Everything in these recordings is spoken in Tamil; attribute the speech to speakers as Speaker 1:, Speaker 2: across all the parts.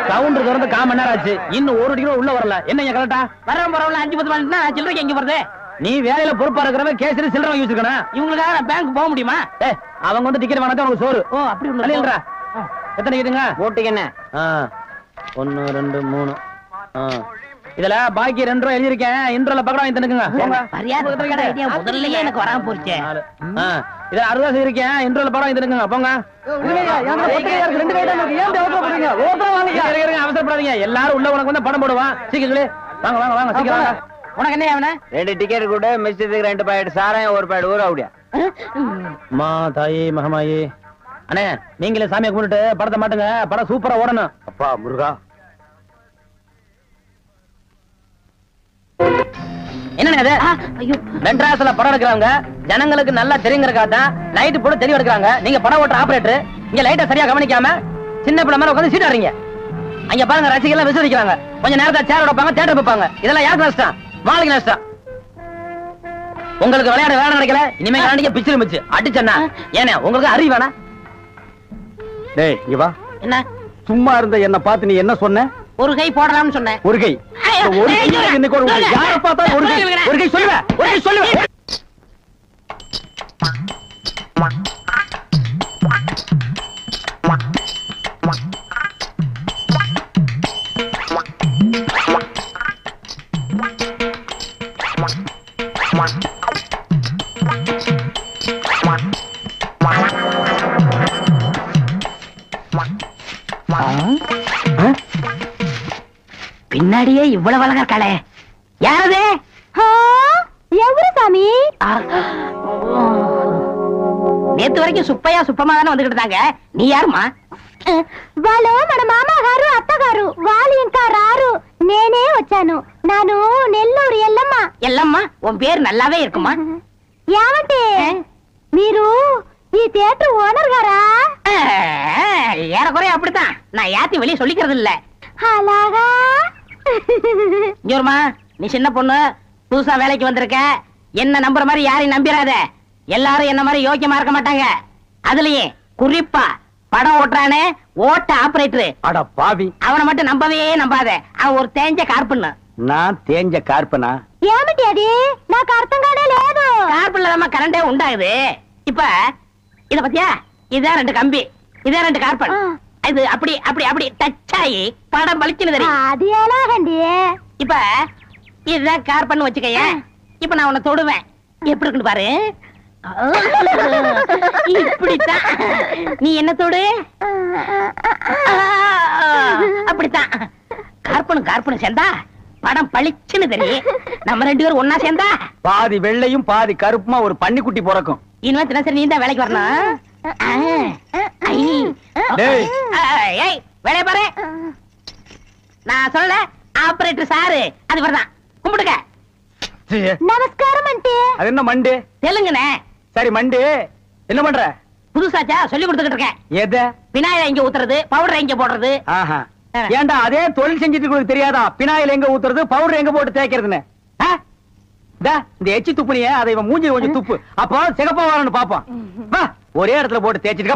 Speaker 1: கவுண்டர் திறந்து 1/4 மணி நேரம் ஆச்சு, இன்னும் 1 டிகிரி உள்ள வரல. என்ன கரெக்டா
Speaker 2: வரவன் போறவங்கள 5-10 மணினா சில்லறைக்கு எங்க போறது?
Speaker 1: நீ வேலையில பொறுப்பா இருக்கிறவன் கேசரி சில்லறை வாங்கி வச்சிருக்கணும்.
Speaker 2: இவங்களுக்காக நான் பேங்க் போக முடியுமா?
Speaker 1: அவங்க வந்து டிக்கெட் வாங்கினா அவங்க சோறு.
Speaker 2: ஓ அப்படி இல்லைன்றா.
Speaker 1: எத்தனை கேட்டுங்க?
Speaker 2: ஓட்டுக்கு என்ன?
Speaker 1: 1 2 3. இதுல பாக்கி 2 ரூபாய் எழுதிருக்கேன். இன்ட்ரோல பக்கடா வாங்கி தந்துக்குங்க. போங்க.
Speaker 2: மரியாதை ஐடியா முதல்லயே எனக்கு வராம போச்சு.
Speaker 1: இத 60 இருக்கேன். இன்ட்ரோல பக்கடா வாங்கி தந்துக்குங்க. போங்க. அவசரப்படாதீங்க. எல்லாரும் உள்ள உனக்கு வந்து பணம் போடுவான். சீக்கிரங்களே வாங்க வாங்க வாங்க சீக்கிரம் வாங்க.
Speaker 2: உனக்கு என்ன அவன?
Speaker 3: 2 டிக்கெட் கூட மிஸ்ஸுக்கு 2 பாக்கெட் சாராயம் 1 பாக்கெட் ஊற அப்படியா?
Speaker 1: மா தாயி மகமாயி. அண்ணே நீங்களே சாமியை கும்பிட்டு படத்தை மாட்டுங்க. படம் சூப்பரா ஓடணும்.
Speaker 3: அப்பா முருகா.
Speaker 1: என்னங்க அது? ஐயோ மெட்ராஸ்ல படம் எடுக்கிறாங்க. ஜனங்களுக்கு நல்லா தெரியுங்கிறக்காக தான் லைட் போட்டு தெளிவா எடுக்கிறாங்க. நீங்க படம் ஓட்டுற ஆபரேட்டர் இங்க லைட்டை சரியா கவனிக்காம சின்ன பிள்ளை மாதிரி உட்காந்து சீட் ஆறீங்க. அங்க பாருங்க ரசிகர்கள் எல்லாம் விசிரிக்கிறாங்க. கொஞ்ச நேரத்தை சேர் வைப்பாங்க, தியேட்டர் வைப்பாங்க. இதெல்லாம் யாருக்கு நஷ்டம்? மாளிகை நஷ்டம். உங்களுக்கு விளையாட வேலை கிடைக்கல. இனிமே விளையாடிக்க பிச்சிரு மிச்சு அடிச்சா ஏன்னா உங்களுக்கு அறிவு வேணா?
Speaker 3: டேய் இங்க வா.
Speaker 2: என்ன
Speaker 3: சும்மா இருந்த என்ன பார்த்து நீ என்ன சொன்ன?
Speaker 2: ஒரு கை போடலாம்னு சொன்னேன்.
Speaker 3: ஒரு கை யார பார்த்தா ஒரு கை சொல்லுவ. ஒரு கை சொல்லுவ.
Speaker 2: பின்னாடியே இவ்வளவு அழகா இருக்காளே, யாரது?
Speaker 4: எவரு சாமி?
Speaker 2: நேத்து வரைக்கும் சுப்பையா சுப்பமா தானே வந்துகிட்டு இருந்தாங்க. நீ யாருமா?
Speaker 4: వాళ్ళు మన మామగారు అత్తగారు వాళ్ళు ఇంకా రారు. నేనే వచ్చాను. నాను నెల్లూరు ఎల్లమ్మ.
Speaker 2: ఎల్లమ్మ உன் பேர் நல்லாவே இருக்குமா?
Speaker 4: ఏమంటే మీరు ఈ థియేటర్ ఓనర్ గారా?
Speaker 2: ஏறக்குறைய அப்படித்தான். நான் யாத்தையும் வெளியே சொல்லிக்கிறது இல்ல.
Speaker 4: అలాగా?
Speaker 2: ஜோர்மா நீ சின்ன பொண்ணு, புதுசா வேலைக்கு வந்திருக்க. என்ன நம்புற மாதிரி யாரையும் நம்பிராத. எல்லாரும் என்ன மாதிரி யோக்கியமா இருக்க மாட்டாங்க. அதுலயே குறிப்பா படம் ஓட்டுறானே ஓட்ட ஆபரேட்டர்,
Speaker 3: அட பாவி,
Speaker 2: அவனை மட்டும் நம்பவே நம்பாத. அவன் ஒரு தேஞ்ச கார்பன்னு.
Speaker 3: நான் தேஞ்ச கார்பனா?
Speaker 4: ఏమిటి అది? నాకు అర్థం కానే లేదు.
Speaker 2: கார்பன்ல தான் கரண்டே உண்டாகுது. இப்ப இத பத்தியா? இதான் 2 கம்பி, இதான் 2 கார்பன். இது அப்படி அப்படி அப்படி டச் ஆகி படம் பளிச்சுன்னு தெரியும்.
Speaker 4: అది ఎలాగండి?
Speaker 2: இப்ப இதுதான் கார்பன் வச்சுக்கய. இப்ப நான் உன்னை தொடுவேன், எப்படி இருக்குன்னு பாரு. இப்படித்தான் நீ என்ன தொடு. அப்படித்தான் கார்பனும் கார்பனும் சேர்ந்தா படம் பளிச்சுன்னு தெரியும். நம்ம 2 பேரும் ஒன்னா சேர்ந்தா
Speaker 3: பாதி வெள்ளையும் பாதி கருப்புமா ஒரு பன்னிக்குட்டி பிறக்கும்.
Speaker 2: இனிமே தினசரி நீ தான் வேலைக்கு வரணும். வேலைய பாரு. நான் சொல்ல ஆபரேட்டர் சாரு அது வரதான். கும்பிடுங்க.
Speaker 4: நமஸ்காரம் ஆண்டி.
Speaker 3: அது என்ன மண்டு?
Speaker 2: தெலுங்குனே.
Speaker 3: சரி மண்டு, என்ன பண்ற?
Speaker 2: புதுசாச்சா சொல்லி கொடுத்துக்கிட்டு இருக்கேன்.
Speaker 3: எத?
Speaker 2: பினாயில எங்க ஊத்துறது, பவுடர் எங்க போடுறது.
Speaker 3: ஏண்டா அதே தொழில் செஞ்சுட்டு உங்களுக்கு தெரியாதா? பினாயில் எங்க ஊத்துறது, பவுடர் எங்க போட்டு தேய்க்கிறதுன்னு? இந்த எச்சி துப்புனிய அதை இவன் மூஞ்சி கொஞ்சம் துப்பு, அப்போ சிகப்பா வரணும்னு பாப்பான். ஒரே இடத்துல போட்டு தேய்ச்சிட்டு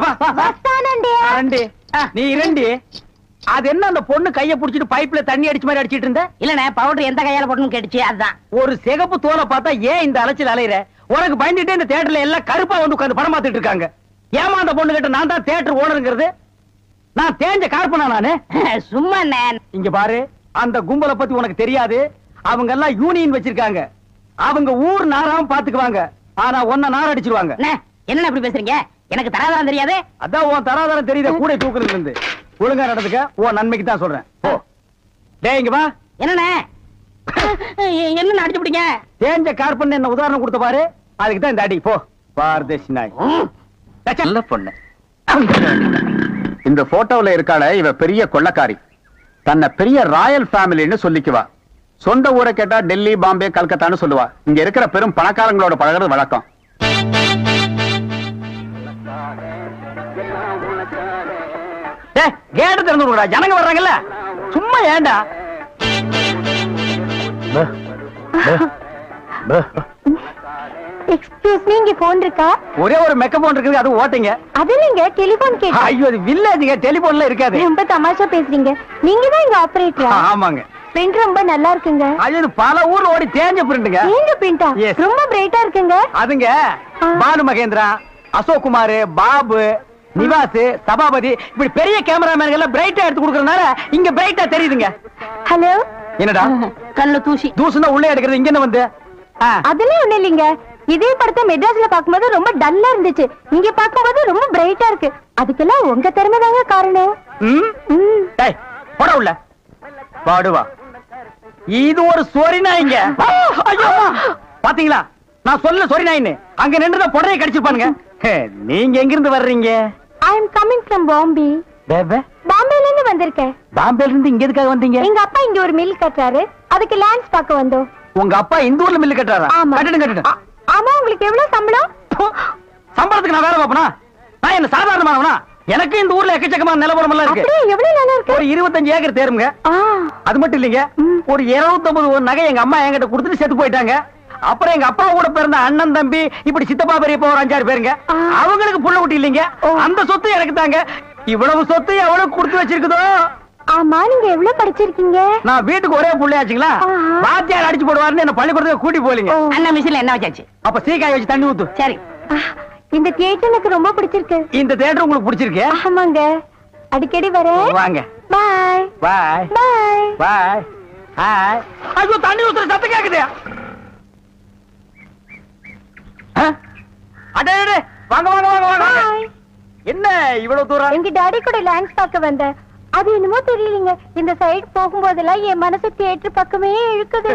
Speaker 3: நீ இரண்டி. அது என்ன அந்த பொண்ணு கைய புடிச்சிட்டு பைப்ல தண்ணி அடிச்ச மாதிரி அடிச்சிட்டு இருந்த?
Speaker 2: இல்லனே பவுடர் எந்த கையால போடணும்னு கேட்டுச்சு. அதுதான்.
Speaker 3: ஒரு சிகப்பு தோலை பார்த்தா ஏன் இந்த அலைச்சல் அலையிற? உனக்கு பயந்துட்டே இந்த தியேட்டர்ல எல்லாம் கருப்பா வந்து உட்கார்ந்து படம் பார்த்துட்டு இருக்காங்க. ஏமா அந்த பொண்ணு கிட்ட நான் தான் தியேட்டர் ஓனருங்கிறது? நான் தேஞ்ச கார்பனா நானு?
Speaker 2: சும்மா
Speaker 3: இங்க பாரு, அந்த கும்பலை பத்தி உனக்கு தெரியாது. அவங்க எல்லாம் யூனியன் வச்சிருக்காங்க. அவங்க ஊர் நாராம பாத்துக்குவாங்க. ஆனா ஒன்ன நார அடிச்சிருவாங்க.
Speaker 2: என்ன அப்படி பேசுறீங்க? எனக்கு தராதரம் தெரியாது.
Speaker 3: அதான் உன் தராதரம் தெரியுத கூட தூக்குறதுல இருந்து. ஒழுங்கா நடந்துக்க, உன் நன்மைக்கு தான் சொல்றேன். ஓ டேய் இங்க வா.
Speaker 2: என்னண்ணே என்ன அடிச்சு பிடிங்க?
Speaker 3: தேஞ்ச கார்பன் என்ன உதாரணம் கொடுத்த பாரு, அதுக்கு தான் இந்த அடி. போ பார்தேசி நாய்.
Speaker 5: நல்ல பொண்ணு. இந்த போட்டோல இருக்காள இவ பெரிய கொள்ளக்காரி. தன்னை பெரிய ராயல் ஃபேமிலின்னு சொல்லிக்குவா. சொந்த ஊரை கேட்டா டெல்லி, பாம்பே, கல்கத்தான்னு சொல்லுவா. இங்க இருக்கிற பெரும் பணக்காரங்களோட பழகிறது வழக்கம்.
Speaker 3: கேட்டு திறந்து விடுறா, ஜனங்க வர்றாங்கல்ல. சும்மா ஏண்டா?
Speaker 4: எக்ஸ்கியூஸ் மீ, இங்க போன் இருக்கா?
Speaker 3: ஒரே ஒரு மெக்க போன் இருக்குது, அது ஓட்டுங்க.
Speaker 4: அது இல்லைங்க, டெலிபோன் கேட்டேன்.
Speaker 3: ஐயோ, அது வில்லேஜுங்க, டெலிபோன்ல இருக்காது.
Speaker 4: ரொம்ப தமாஷா பேசுறீங்க. நீங்க தான் இங்க ஆபரேட்டரா?
Speaker 3: ஆமாங்க.
Speaker 4: பிரிண்ட் ரொம்ப நல்லா இருக்குங்க.
Speaker 3: அது பல ஊர்ல ஓடி தேஞ்ச பிரிண்ட்ங்க.
Speaker 4: நீங்க பிரிண்டா?
Speaker 3: Yes.
Speaker 4: ரொம்ப பிரைட்டா இருக்குங்க.
Speaker 3: அதுங்க பாலு மகேந்திரா, அசோக் குமார், பாபு, நிவாஸ், சபாபதி இப்படி பெரிய கேமராமேன்கள் எல்லாம் பிரைட்டா எடுத்து கொடுக்கறதுனால இங்க பிரைட்டா தெரியுதுங்க.
Speaker 4: ஹலோ.
Speaker 3: என்னடா
Speaker 2: கண்ணு தூசி
Speaker 3: தூசுனா உள்ளே எடுக்கிறது, இங்க என்ன வந்து?
Speaker 4: அதெல்லாம் ஒண்ணு இல்லைங்க. இதே படத்தை மெட்ராஸ்ல பாக்கும்போது ரொம்ப டல்லா இருந்துச்சு, இங்க பாக்கும்போது ரொம்ப பிரைட்டா இருக்கு. அதுக்கெல்லாம் உங்க திறமை தாங்க காரணம்.
Speaker 3: டேய் போடா உள்ள. பாடுவா. இது ஒரு சொரி நாய்ங்க. ஐயோ பாத்தீங்களா, நான் சொல்ல சொரி நாயின்னு. அங்க நின்றுத புடரையை கடிச்சிருப்பானுங்க. நீங்க எங்க இருந்து வர்றீங்க?
Speaker 4: ஐ அம் கமிங் ஃப்ரம் பாம்பே. பாம்பேல இருந்து வந்திருக்கேன்.
Speaker 3: பாம்பேல இருந்து இங்க எதுக்காக வந்தீங்க?
Speaker 4: எங்க அப்பா இங்க ஒரு மில் கட்டுறாரு, அதுக்கு லேண்ட்ஸ் பார்க்க வந்தோம்.
Speaker 3: உங்க அப்பா இந்த ஊர்ல மில்லு கட்டுறாரா?
Speaker 4: ஆமா.
Speaker 3: கட்டணும்.
Speaker 4: ஆமா. உங்களுக்கு எவ்வளவு சம்பளம்?
Speaker 3: சம்பளத்துக்கு நான் வேலை பாப்பனா? நான் என்ன சாதாரணமானவனா? எனக்கு இந்த ஊர்ல எக்கச்சக்கமான நிலவரம் எல்லாம் இருக்கு.
Speaker 4: அப்படியே எவ்வளவு நல்லா இருக்கு?
Speaker 3: ஒரு 25 ஏக்கர் தேருங்க. அது மட்டும் இல்லைங்க, ஒரு 250 நகை எங்க அம்மா என்கிட்ட கொடுத்துட்டு செத்து போயிட்டாங்க. அப்புறம் எங்க அப்பா கூட பிறந்த அண்ணன் தம்பி இப்படி சித்தப்பா பெரியப்பா ஒரு 5-6 பேருங்க. அவங்களுக்கு புள்ள குட்டி இல்லைங்க. அந்த சொத்து எனக்கு தாங்க. இவ்வளவு சொத்து எவ்வளவு கொடுத்து வச்சிருக்குதோ.
Speaker 4: ஆமா, நீங்க எவ்வளவு படிச்சிருக்கீங்க?
Speaker 3: நான் வீட்டுக்கு ஒரே புள்ளையாச்சுங்களா, வாத்தியார் அடிச்சு போடுவாருன்னு என்ன பள்ளிக்கூடத்துக்கு கூட்டி போலீங்க.
Speaker 2: அண்ணா மிஷின்ல என்ன வச்சாச்சு?
Speaker 3: அப்ப சீக்காய் வச்சு தண்ணி ஊத்து.
Speaker 2: சரி.
Speaker 4: இந்த தியேட்டர் எனக்கு ரொம்ப பிடிச்சிருக்கு.
Speaker 3: இந்த தியேட்டர் உங்களுக்கு பிடிச்சிருக்கு?
Speaker 4: ஆமாங்க, அடிக்கடி வரேன்.
Speaker 3: வாங்க.
Speaker 4: பாய்
Speaker 3: பாய்
Speaker 4: பாய்
Speaker 3: பாய். ஹாய். ஐயோ தண்ணி ஊத்துற சத்தம் கேக்குது. அடே வாங்க வாங்க வாங்க வாங்க.
Speaker 4: பாய்.
Speaker 3: என்ன இவ்வளவு தூரம்?
Speaker 4: எங்க டாடி கூட லேண்ட்ஸ் பார்க்க வந்தேன். அது என்னமோ தெரியலங்க, இந்த சைடு போகும்போதெல்லாம் என் மனசு தியேட்டர் பக்கமே இழுக்குது.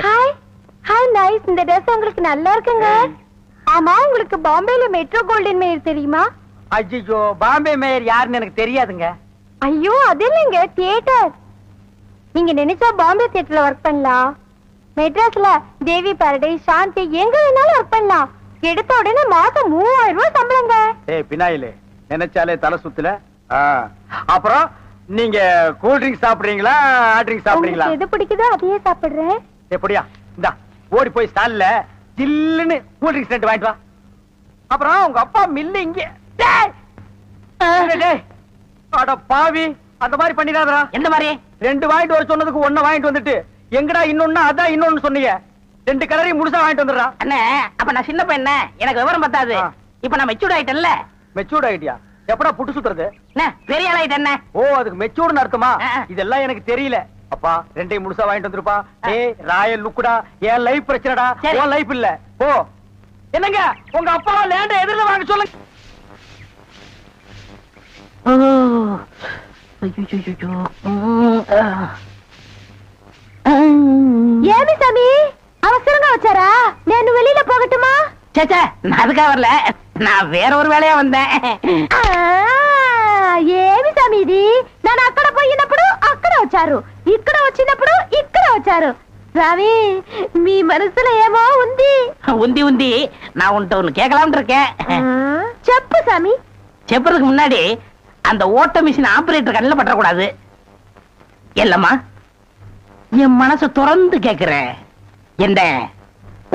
Speaker 4: Hi hi nice. இந்த ட்ரெஸ் உங்களுக்கு நல்லா இருக்குங்க. ஆமா, உங்களுக்கு பாம்பேல மெட்ரோ கோல்டன் மேயர் தெரியுமா?
Speaker 3: ஐயோ, பாம்பே மேயர் யாருன்னு எனக்கு தெரியாதுங்க.
Speaker 4: ஐயோ, அது இல்லைங்க, தியேட்டர். நீங்க நினைச்சா பாம்பே தியேட்டர்ல ஒர்க் பண்ணலாம். மெட்ராஸ்ல தேவி பாரடைஸ், சாந்தி எங்க வேணாலும் ஒர்க் பண்ணலாம். எடுத்த உடனே மாசம் 3000 ரூபாய் சம்பளங்க.
Speaker 3: ஏய் பினாயிலே, நினைச்சாலே தலை சுத்துல. அப்புறம் நீங்க கூல் ட்ரிங்க்ஸ் சாப்பிடுறீங்களா, ஹாட் ட்ரிங்க்ஸ் சாப்பிடுறீங்களா?
Speaker 4: உங்களுக்கு எது பிடிக்குதோ அதையே சாப்பிடுறேன்.
Speaker 3: எப்படியா? இந்தா ஓடி போய் ஸ்டால்ல ஜில்லுன்னு கூல் ட்ரிங்க்ஸ் 2 வாங்கிட்டு வா. அப்புறம் உங்க அப்பா மில்லு இங்க. டேய் டேய், அட பாவி, அந்த மாதிரி பண்ணிடாதடா.
Speaker 2: எந்த மாதிரி?
Speaker 3: 2 வாங்கிட்டு வர சொன்னதுக்கு 1 வாங்கிட்டு வந்துட்டு எங்கடா இன்னொன்னு அதான் இன்னொன்னு சொன்னீங்க. 2 கலரையும் முழுசா வாங்கிட்டு வந்துடுறா.
Speaker 2: அண்ணே, அப்ப நான் சின்ன பையன், எனக்கு விவரம் பத்தாது. இப்ப நான் மெச்சூர்ட் ஆயிட்டேன்ல.
Speaker 3: மெச்சூர்ட் ஆயிட்டியா? எப்படா புட்டு சுத்துறது?
Speaker 2: பெரிய ஆள் ஆயிட்டேன்.
Speaker 3: ஓ, அதுக்கு மெச்சூர்னு அர்த்தமா? இதெல்லாம் எனக்கு தெரியல. அப்பா 2 முழுசா வாங்கிட்டு வந்துருப்பா. ஏய் ராயல் லுக்குடா, என் லைஃப் பிரச்சனைடா, உன் லைஃப் இல்ல. போ. என்னங்க உங்க அப்பா லேண்ட எதிரில வாங்க சொல்லுங்க.
Speaker 4: ஏமி சாமி, அவசரங்க வச்சாரா? నేను வெளியில போகட்டுமா?
Speaker 2: சேச்சே, நான் அதுக்காக வரல, நான் வேற ஒரு வேலையா வந்தேன்.
Speaker 4: ఏమి సామి ఇది? నేను అక్కడ పోయినప్పుడు అక్కడ వచ్చారు, ఇక్కడ వచ్చినప్పుడు ఇక్కడ వచ్చారు. சாமி, మీ మనసులో ఏమో ఉంది.
Speaker 2: உந்தி உந்தி நான் உன்கிட்ட ஒண்ணு கேட்கலாம்னு இருக்கேன்.
Speaker 4: చెప్పు சாமி.
Speaker 2: செப்புறதுக்கு முன்னாடி அந்த ஓட்ட மிஷின் ஆபரேட்டர் கண்ணில் பற்றக்கூடாது. இல்லம்மா, என் மனசு திறந்து கேக்குறேன். என்ன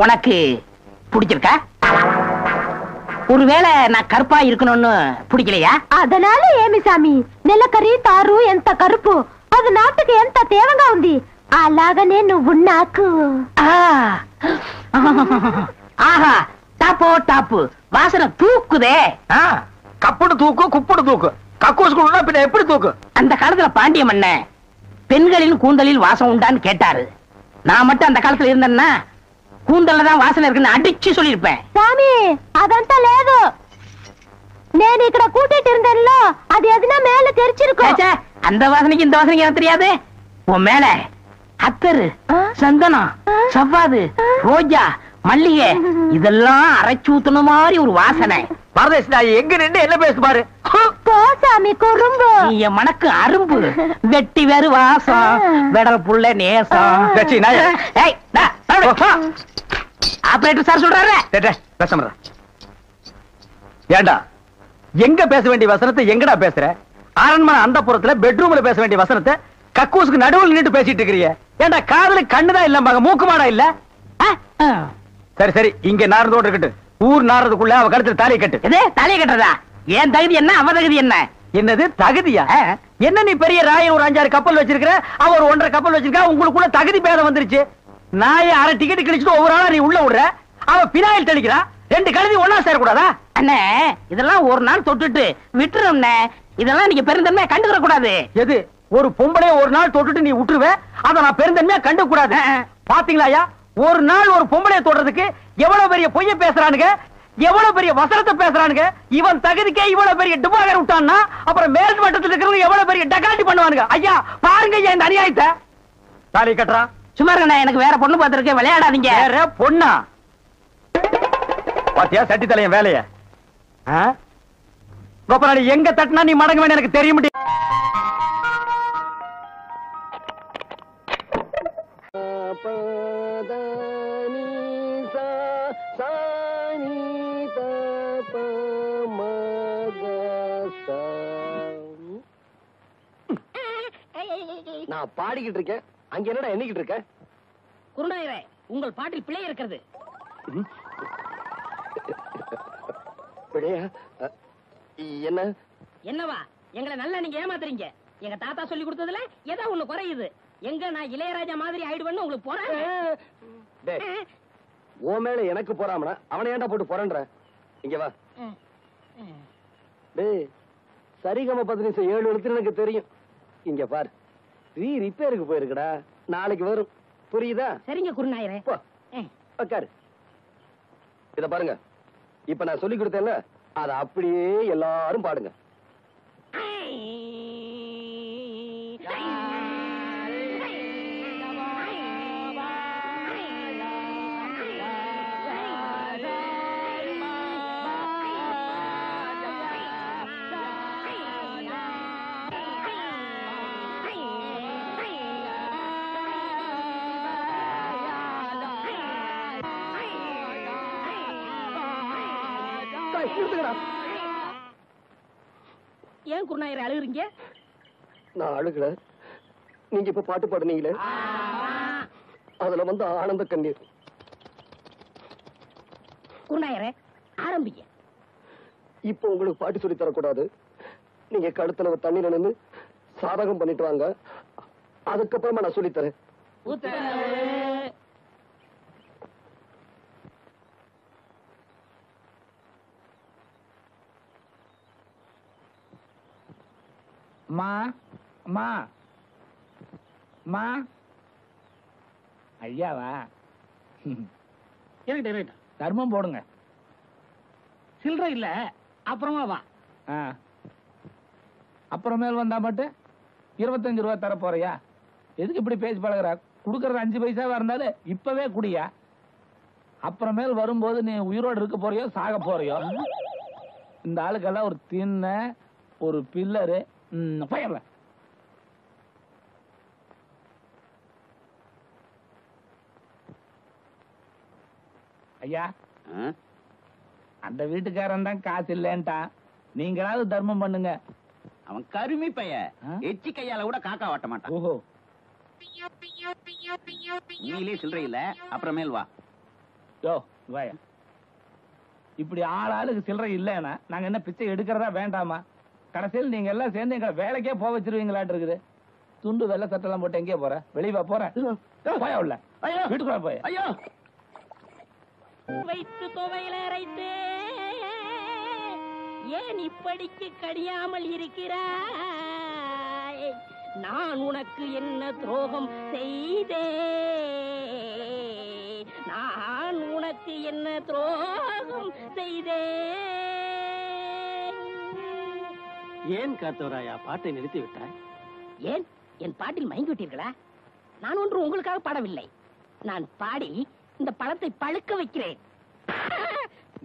Speaker 2: உனக்கு பிடிச்சிருக்கா? ஒருவேளை நான் கருப்பா இருக்கணும்னு பிடிக்கலையா?
Speaker 4: அதனால ఏమి సామి, నెలకరి తారు ఎంత కరుపు, అది నాటుకు ఎంత తేవగా ఉంది. అలాగనే నువ్వు నాకు.
Speaker 2: ஆஹா, டாப்போ டாப்பு, வாசனை தூக்குதே.
Speaker 3: கப்புடு தூக்கு, குப்புடு தூக்கு, கக்கூசுக்குள்ள பின்ன எப்படி தூக்கு?
Speaker 2: அந்த காலத்துல பாண்டிய மன்னன் பெண்களின் கூந்தலில் வாசம் உண்டான்னு கேட்டாரு. நான் மட்டும் அந்த காலத்துல இருந்தேன்னா கூந்தல்ல தான் வாசனை இருக்குன்னு அடிச்சு சொல்லிருப்பேன்.
Speaker 4: சாமி, అదంతా లేదు. నేను ఇక్కడ కూటిட்டு இருந்தேன்ல, அது எதுனா மேல தெரிச்சிருக்கும்.
Speaker 2: அந்த வாசனைக்கு இந்த வாசனைக்கு எனக்கு தெரியாது. உன் மேல அத்தரு, சந்தனம், சவ்வாது, ரோஜா, மல்லிகை இதெல்லாம் அரைச்சு ஊத்துன மாதிரி ஒரு வாசனை.
Speaker 3: பாரதேஷ், நான் எங்க நின்று என்ன பேசு பாரு.
Speaker 4: போ சாமி, குறும்பு.
Speaker 2: நீ என் மனக்கு அரும்பு, வெட்டி வேறு வாசம், வெடல் புள்ள நேசம். ஆபரேட்டர் சார் சொல்றாரு.
Speaker 3: பேச ஏண்டா, எங்க பேச வேண்டிய வசனத்தை எங்கடா பேசுற? அரண்மனை அந்த புறத்துல பெட்ரூம்ல பேச வேண்டிய வசனத்தை கக்கூசுக்கு நடுவில் நின்று பேசிட்டு இருக்கிறீங்க. ஏண்டா, காதுல கண்ணுதான் இல்ல, மூக்கு மாடா இல்ல? சரி சரி, இங்க நாரதோடு இருக்கட்டும். ஊர் நாரதுக்குள்ள அவ கழுத்துல தாலியை கட்டு.
Speaker 2: எது தலையை கட்டுறதா? ஏன் தகுதி என்ன, அவ தகுதி என்ன?
Speaker 3: என்னது தகுதியா? என்ன நீ பெரிய ராயன் ஒரு 5-6 கப்பல் வச்சிருக்கிற, அவ ஒரு 1.5 கப்பல் வச்சிருக்கா, உங்களுக்குள்ள தகுதி பேதம் வந்துருச்சு. நாயை அரை டிக்கெட் கிழிச்சிட்டு ஒவ்வொரு ஆளா நீ உள்ள விடுற, அவ பினாயில் தெளிக்கிறா. 2 கழுதி ஒன்னா சேரக்கூடாதா?
Speaker 2: அண்ணே இதெல்லாம் ஒரு நாள் தொட்டுட்டு விட்டுரும்ண்ணே. இதெல்லாம் நீங்க பெருந்தன்மையா கண்டுக்கிற கூடாது.
Speaker 3: எது ஒரு பொம்பளைய ஒரு நாள் தொட்டுட்டு நீ விட்டுருவ, அத நான் பெருந்தன்மையா கண்டுக்க கூடாது. பாத்தீங்களாயா, ஒரு நாள் ஒரு பொம்பளைய தொடுறதுக்கு எவ்வளவு பெரிய பொய்ய பேசுறானுங்க, எவ்வளவு பெரிய வசனத்தை பேசுறானுங்க. இவன் தகுதிக்கே இவ்வளவு பெரிய டிபாகர் விட்டான்னா அப்புறம் மேல் மட்டத்தில் இருக்கிறவங்க எவ்வளவு பெரிய டகாட்டி பண்ணுவானுங்க. ஐயா பாருங்க ஐயா இந்த அநியாயத்தை. தாலி கட்டுறா.
Speaker 2: சும்மா இருக்கண்ணே, எனக்கு வேற பொண்ணு பார்த்திருக்கேன், விளையாடாதீங்க.
Speaker 3: வேற பொண்ணா? பாத்தியா சட்டி தலையன் வேலைய. கோபாலி எங்க தட்டினா நீ மடங்க வேணும் எனக்கு தெரிய முடியும்.
Speaker 1: நான் பாடிக்கிட்டு இருக்கேன், அங்க என்னடா எண்ணிக்கிட்டு இருக்க?
Speaker 2: குருநாயரே, உங்கள் பாட்டில் பிழை இருக்கிறது.
Speaker 1: என்ன
Speaker 2: என்னவா? எங்களை நல்லா நீங்க ஏமாத்துறீங்க. எங்க தாத்தா சொல்லி கொடுத்ததுல ஏதோ ஒண்ணு குறையுது. எங்க நான் இளையராஜா மாதிரி ஆயிடுவேன்னு உங்களுக்கு போறேன்.
Speaker 1: ஓ மேல எனக்கு போறாமனா அவனை ஏன்டா போட்டு போறேன்ற? இங்க வா. டேய் சரிகம 17 எழுத்து எனக்கு தெரியும். இங்க பாரு, ரிப்பேருக்கு போயிருக்குடா, நாளைக்கு வரும். புரியுதா?
Speaker 2: சரிங்க குருநாயரே.
Speaker 1: உட்காரு. இத பாருங்க, இப்ப நான் சொல்லி கொடுத்தேன்ல, அத அப்படியே எல்லாரும் பாடுங்க.
Speaker 2: ஏன் குருநாயரே அழுகுறீங்க?
Speaker 1: நான் அழுகல, நீங்க இப்ப பாட்டு பாடுனீங்களே அதுல வந்து ஆனந்த கண்ணீர்.
Speaker 2: குருநாயரே ஆரம்பிங்க.
Speaker 1: இப்ப உங்களுக்கு பாட்டு சொல்லி தரக்கூடாது. நீங்க கழுத்துல தண்ணியில நின்னு சாதகம் பண்ணிட்டு வாங்க, அதுக்கப்புறமா நான் சொல்லித்தரேன்.
Speaker 3: மா மா மா ஐயாவா? தர்மம் போடுங்க.
Speaker 2: சில்லறை இல்ல, அப்புறமா வா.
Speaker 3: அப்புறமேல் வந்தா மட்டும் 25 ரூபாய் தர போறியா? எதுக்கு இப்படி பேசி பழகுறா? குடுக்கறது 5 பைசாவா இருந்தாலும் இப்பவே குடியா. அப்புறமேல் வரும்போது நீ உயிரோடு இருக்க போறியோ சாக போறியோ? இந்த ஆளுக்கெல்லாம் ஒரு தின்ன ஒரு பில்லரு போயிடல. ஐயா, அந்த வீட்டுக்காரன் தான் காசு இல்லன்ட்டான், நீங்களாவது தர்மம் பண்ணுங்க.
Speaker 6: அவன் கருமி பைய, எச்சி கையால கூட காக்கா வாட்ட மாட்டான்.
Speaker 3: ஓஹோ,
Speaker 6: நீலே சில்லறை இல்ல, அப்புறமேல் வா.
Speaker 3: யோ வாய. இப்படி ஆளாளுக்கு சில்லறை இல்லன்னா நாங்க என்ன பிச்சை எடுக்கிறதா வேண்டாமா? கடைசியில் நீங்க எல்லாம் சேர்ந்து எங்களை வேலைக்கே போக வச்சிருவீங்களாட்டு இருக்குது. துண்டு வெள்ளை சட்டெல்லாம் போட்டு எங்கே போற? வெளியே போற போயா உள்ள வீட்டுக்குள்ள போய்.
Speaker 6: ஐயோ,
Speaker 2: வைத்து துவையில அரைத்து ஏன் இப்படிக்கு கடியாமல் இருக்கிறாய்? நான் உனக்கு என்ன துரோகம் செய்தேன்? நான் உனக்கு என்ன துரோகம் செய்தேன்?
Speaker 1: ஏன் காத்தவராயா பாட்டை நிறுத்தி விட்டாய்?
Speaker 2: ஏன் என் பாட்டில் மயங்கி விட்டீர்களா? நான் ஒன்று உங்களுக்காக பாடவில்லை, நான் பாடி இந்த பழத்தை பழுக்க வைக்கிறேன்.